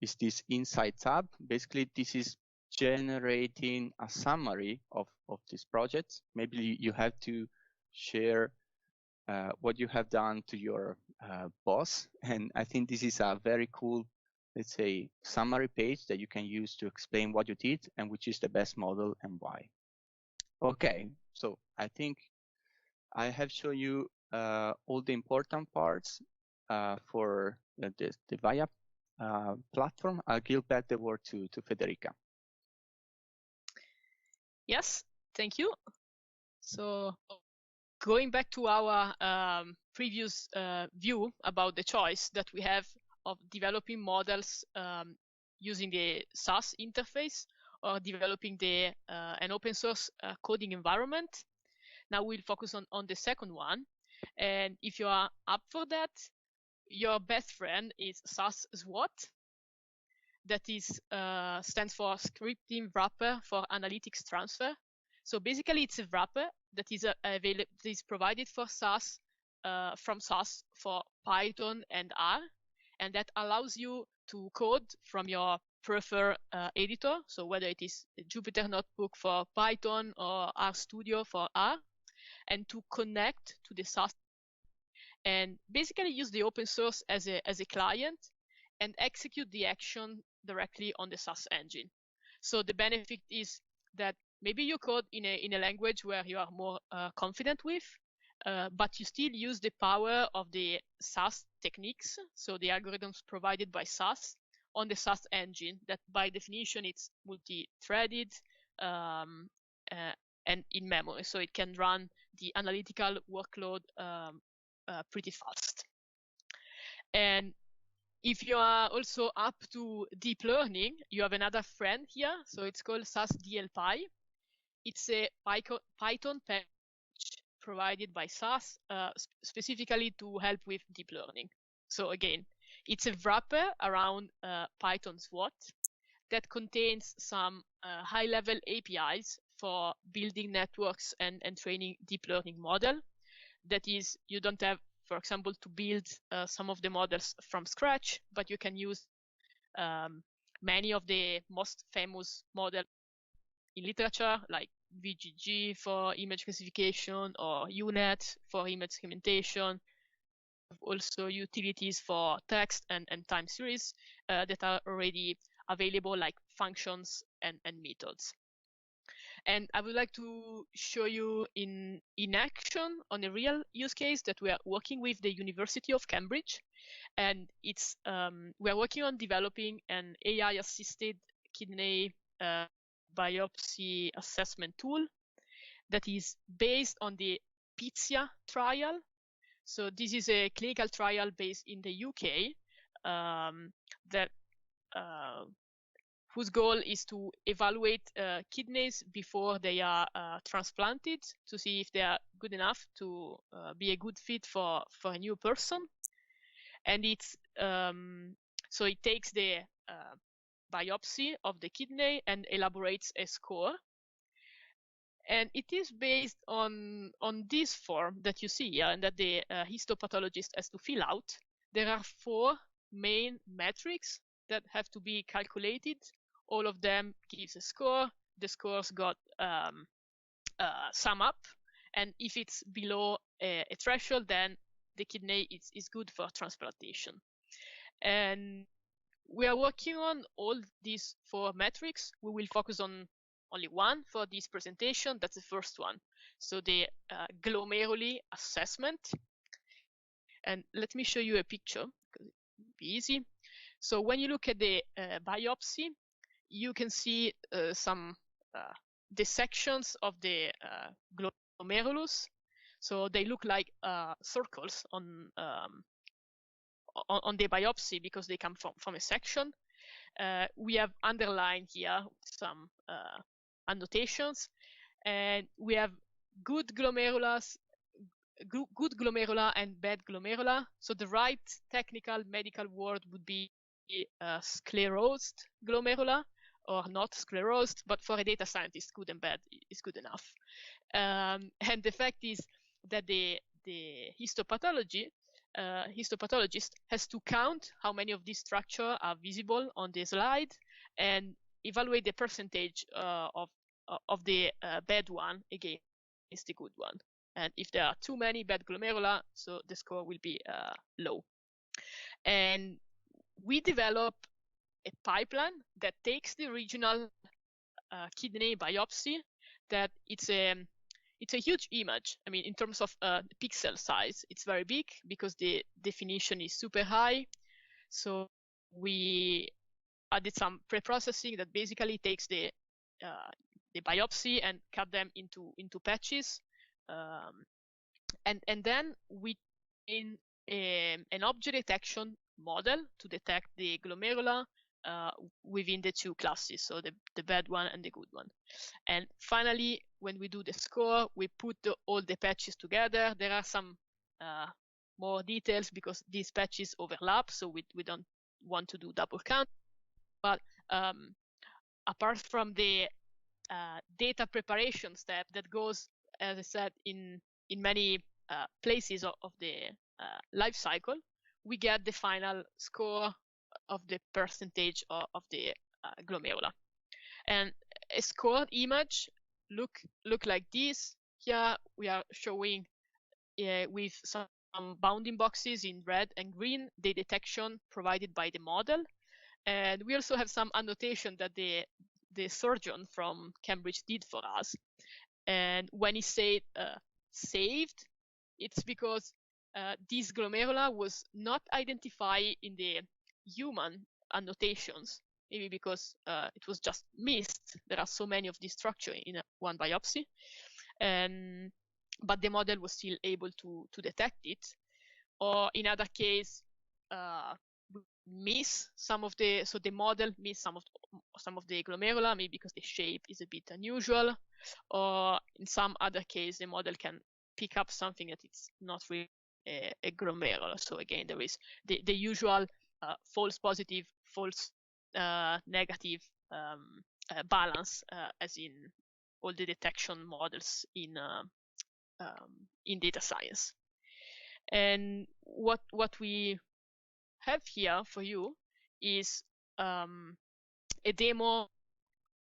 E: is this Insight tab. Basically, this is generating a summary of this project. Maybe you have to share what you have done to your boss. And I think this is a very cool, let's say, summary page that you can use to explain what you did and which is the best model and why. Okay, so I think I have shown you all the important parts for the VIA platform. I'll give back the word to Federica.
D: Yes, thank you. So going back to our previous view about the choice that we have of developing models using the SAS interface or developing an open source coding environment. Now we'll focus on the second one. And if you are up for that, your best friend is SAS SWAT. That is stands for Scripting Wrapper for Analytics Transfer. So basically, it's a wrapper that is provided for SAS from SAS for Python and R, and that allows you to code from your preferred editor. So whether it is Jupyter Notebook for Python or RStudio for R, and to connect to the SAS and basically use the open source as a client and execute the action directly on the SAS engine. So the benefit is that maybe you code in a language where you are more confident with, but you still use the power of the SAS techniques, so the algorithms provided by SAS on the SAS engine that by definition it's multi-threaded and in memory, so it can run the analytical workload pretty fast. And if you are also up to deep learning, you have another friend here. So it's called SAS DLPy. It's a Python package provided by SAS specifically to help with deep learning. So again, it's a wrapper around Python SWAT that contains some high-level APIs for building networks and training deep learning model. That is, you don't have, for example, to build some of the models from scratch, but you can use many of the most famous models in literature, like VGG for image classification or UNet for image segmentation. Also utilities for text and time series that are already available, like functions and methods. And I would like to show you in action on a real use case that we are working with the University of Cambridge. And it's we are working on developing an AI-assisted kidney biopsy assessment tool that is based on the PITSIA trial. So this is a clinical trial based in the UK that whose goal is to evaluate kidneys before they are transplanted to see if they are good enough to be a good fit for a new person. And it's so it takes the biopsy of the kidney and elaborates a score. And it is based on this form that you see here and that the histopathologist has to fill out. There are 4 main metrics that have to be calculated. All of them gives a score. The scores got sum up, and if it's below a threshold, then the kidney is good for transplantation. And we are working on all these 4 metrics. We will focus on only one for this presentation. That's the first one. So the glomeruli assessment. And let me show you a picture because it will be easy. So when you look at the biopsy, you can see some dissections of the glomerulus. So they look like circles on the biopsy because they come from a section. We have underlined here some annotations, and we have good glomerula and bad glomerula. So the right technical medical word would be sclerosed glomerula or not sclerosed, but for a data scientist, good and bad is good enough. And the fact is that the histopathologist has to count how many of these structures are visible on the slide and evaluate the percentage of the bad one against the good one. And if there are too many bad glomerula, so the score will be low. And we develop a pipeline that takes the original kidney biopsy, that it's a huge image. I mean, in terms of pixel size, it's very big because the definition is super high. So we added some pre-processing that basically takes the biopsy and cut them into patches, and then we in an object detection model to detect the glomerula within the two classes, so the bad one and the good one. And finally, when we do the score, we put all the patches together. There are some more details because these patches overlap, so we don't want to do double count. But apart from the data preparation step that goes, as I said, in many places of the life cycle, we get the final score of the percentage of the glomerula. And a scored image look like this. Here we are showing with some bounding boxes in red and green the detection provided by the model. And we also have some annotation that the surgeon from Cambridge did for us. And when he said saved, it's because this glomerula was not identified in the human annotations, maybe because it was just missed. There are so many of these structures in one biopsy, but the model was still able to detect it. Or in other case, miss some of the, so the model miss some of the glomerula, maybe because the shape is a bit unusual, or in some other case the model can pick up something that it's not really a glomerula. So again, there is the usual false positive, false negative balance as in all the detection models in data science. And what we have here for you is a demo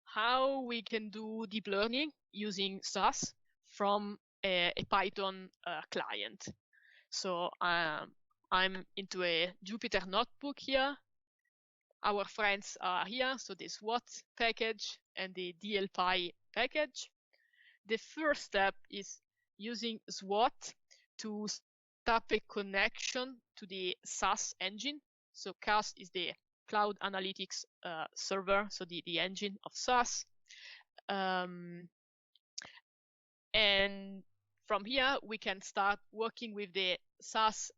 D: how we can do deep learning using SAS from a Python client. So I'm into a Jupyter notebook here. Our friends are here, so the SWOT package and the DLPy package. The first step is using SWOT to set up a connection to the SAS engine. So SAS is the cloud analytics server, so the engine of SAS. And from here, we can start working with the SAS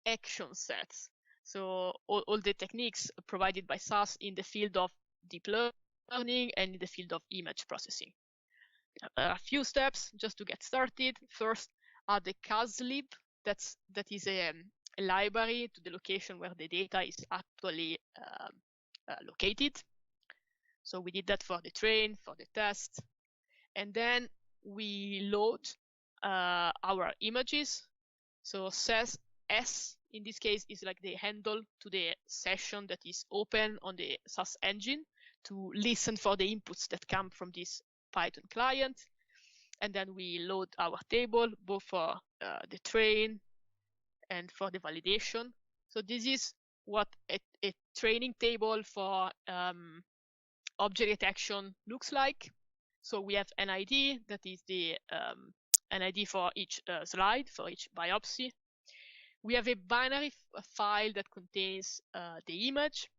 D: action sets. So all the techniques provided by SAS in the field of deep learning and in the field of image processing. A few steps just to get started. First are the caslib. That is a library to the location where the data is actually located. So we did that for the train, for the test. And then we load our images. So says S in this case is like the handle to the session that is open on the SAS engine to listen for the inputs that come from this Python client. And then we load our table both for the train and for the validation. So this is what a training table for object detection looks like. So we have an ID that is the an ID for each slide, for each biopsy. We have a binary file that contains the image,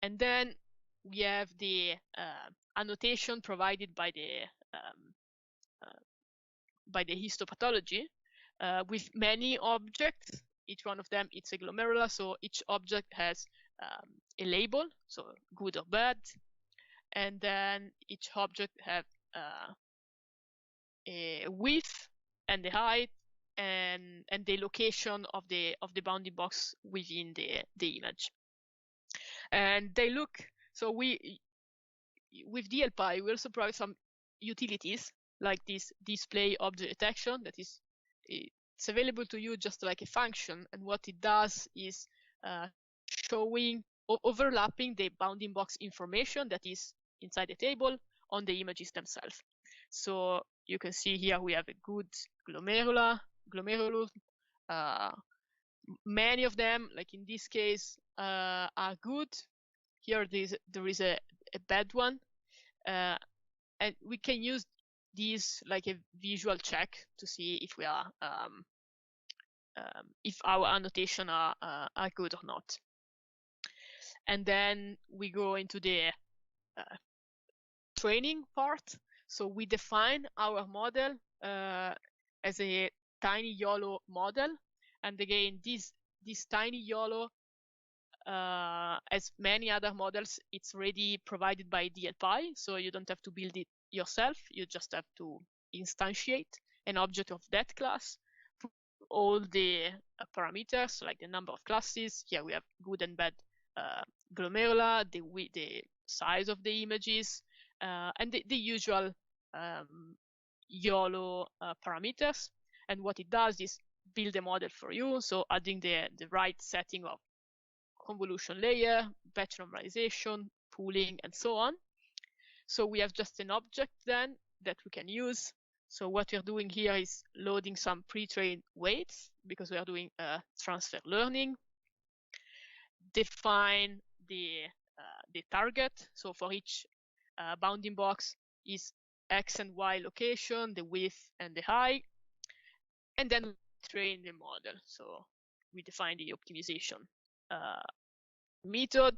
D: and then we have the annotation provided by the histopathology with many objects. Each one of them it's a glomerula, so each object has a label, so good or bad, and then each object have a width and the height and the location of the bounding box within the image. And they look, so with DLPy we also provide some utilities like this display object detection that is it's available to you just like a function, and what it does is showing overlapping the bounding box information that is inside the table on the images themselves. So you can see here we have a good glomerulus. Many of them, like in this case, are good. Here there is a bad one, and we can use these like a visual check to see if we are if our annotation are good or not. And then we go into the training part. So we define our model as a tiny YOLO model, and again this tiny YOLO, as many other models, it's already provided by DLPy, so you don't have to build it yourself. You just have to instantiate an object of that class, put all the parameters like the number of classes. Here we have good and bad glomerula, the size of the images, and the usual YOLO parameters. And what it does is build a model for you, so adding the right setting of convolution layer, batch normalization, pooling, and so on. So we have just an object then that we can use. So what we're doing here is loading some pre-trained weights because we are doing transfer learning. Define the target. So for each bounding box is X and Y location, the width and the height, and then train the model. So we define the optimization method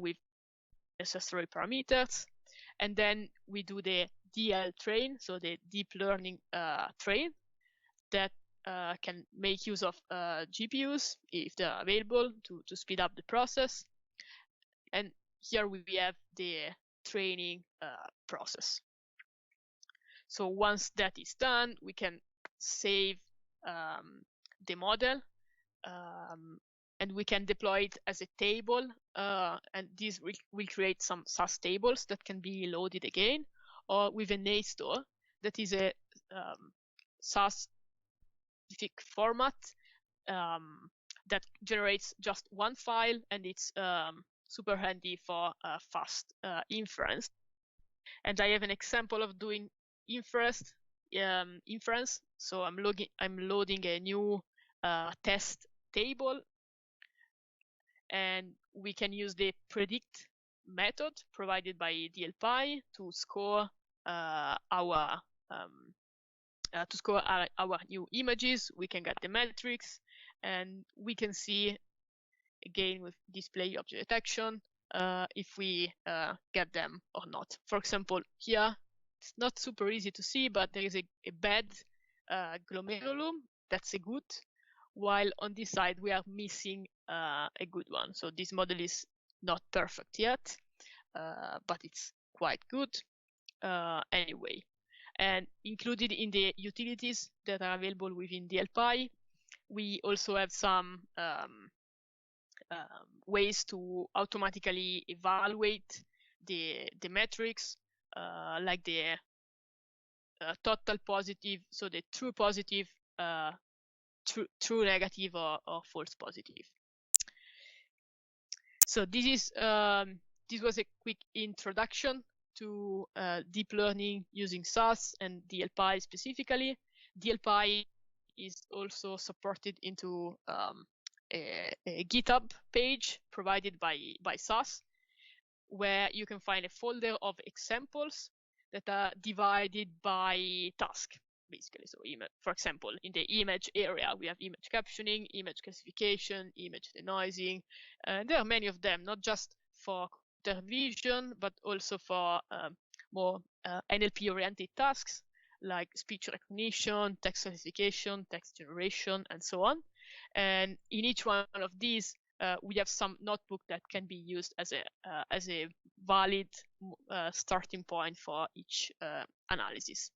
D: with necessary parameters, and then we do the DL train, so the deep learning train that can make use of GPUs if they're available to speed up the process. And here we have the training process. So once that is done, we can save the model, and we can deploy it as a table, and this will create some SAS tables that can be loaded again, or with an A store that is a SAS specific format that generates just one file, and it's super handy for fast inference. And I have an example of doing inference. So I'm loading a new test table, and we can use the predict method provided by DLPy to score our new images. We can get the metrics, and we can see again with display object detection if we get them or not. For example, here it's not super easy to see, but there is a bad glomerulum. That's a good, while on this side we are missing a good one. So this model is not perfect yet, but it's quite good anyway. And included in the utilities that are available within DLPy, we also have some ways to automatically evaluate the metrics, like the total positive, so the true positive, true negative, or false positive. So this was a quick introduction to deep learning using SAS and DLPy specifically. DLPy is also supported into a GitHub page provided by SAS, where you can find a folder of examples that are divided by task, basically. So for example, in the image area, we have image captioning, image classification, image denoising, and there are many of them, not just for computer vision, but also for more NLP-oriented tasks like speech recognition, text classification, text generation, and so on. And in each one of these, we have some notebook that can be used as a valid starting point for each analysis.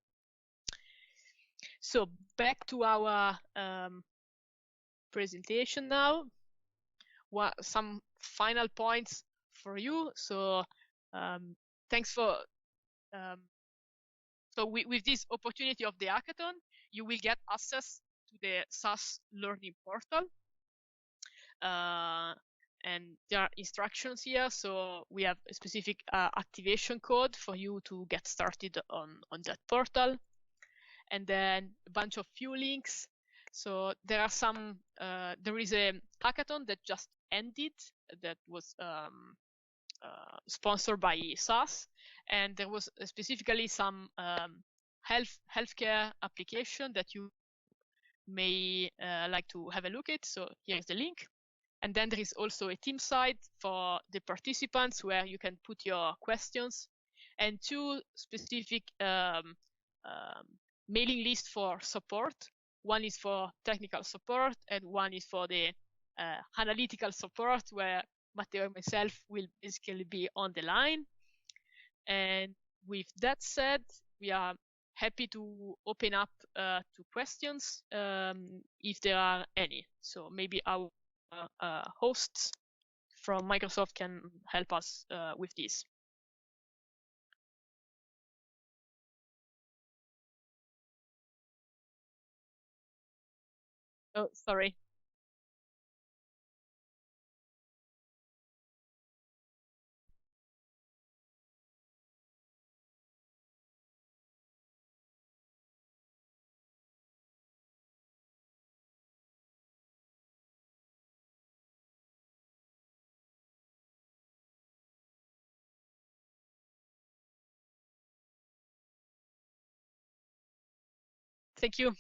D: So back to our presentation now. Some final points for you. So thanks for so with this opportunity of the hackathon, you will get access to the SAS learning portal. And there are instructions here. So we have a specific activation code for you to get started on that portal. and then a bunch of few links. So there are some. There is a hackathon that just ended that was sponsored by SAS, and there was specifically some healthcare application that you may like to have a look at. So here is the link. And then there is also a team site for the participants where you can put your questions, and 2 specific mailing lists for support. One is for technical support, and one is for the analytical support, where Matteo and myself will basically be on the line. And with that said, we are happy to open up to questions if there are any. So maybe our hosts from Microsoft can help us with this. Oh, sorry. Thank you.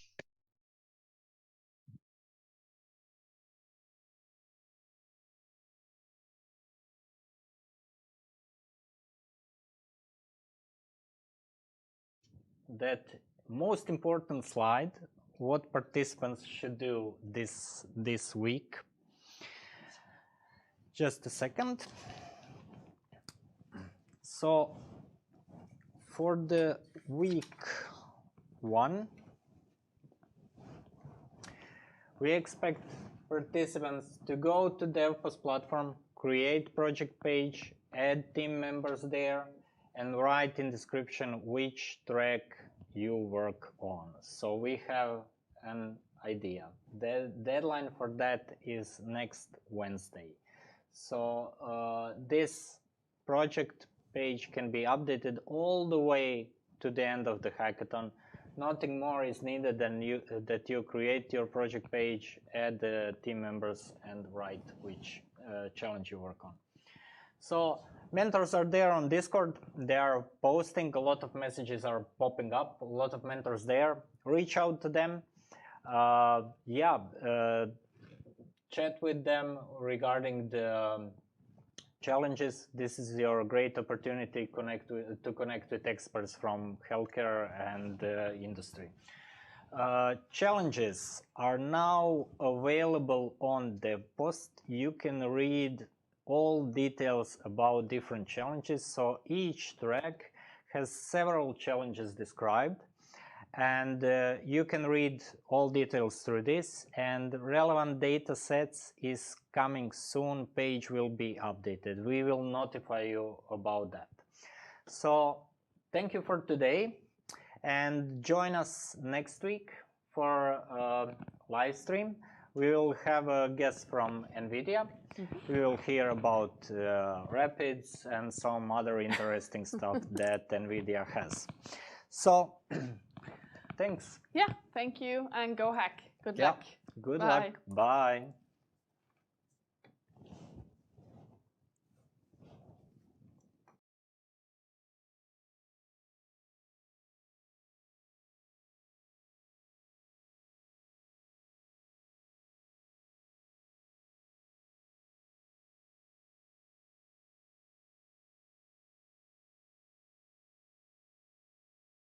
B: That most important slide, what participants should do this week. Just a second. So for the week 1, we expect participants to go to DevPost platform, create project page, add team members there, and write in description which track you work on. So we have an idea. The deadline for that is next Wednesday. So this project page can be updated all the way to the end of the hackathon. Nothing more is needed than that you create your project page, add the team members, and write which challenge you work on. So mentors are there on Discord. They are posting. A lot of messages are popping up. A lot of mentors there. Reach out to them. Chat with them regarding the challenges. This is your great opportunity to connect with experts from healthcare and industry. Challenges are now available on DevPost. You can read all details about different challenges. So each track has several challenges described, and you can read all details through this, and relevant data sets is coming soon. Page will be updated. We will notify you about that. So thank you for today, and join us next week for a live stream. We will have a guest from NVIDIA. We will hear about Rapids and some other interesting stuff that NVIDIA has. So thanks.
A: Yeah, thank you, and go hack. Good luck.
B: Good
A: Bye.
B: luck. Bye.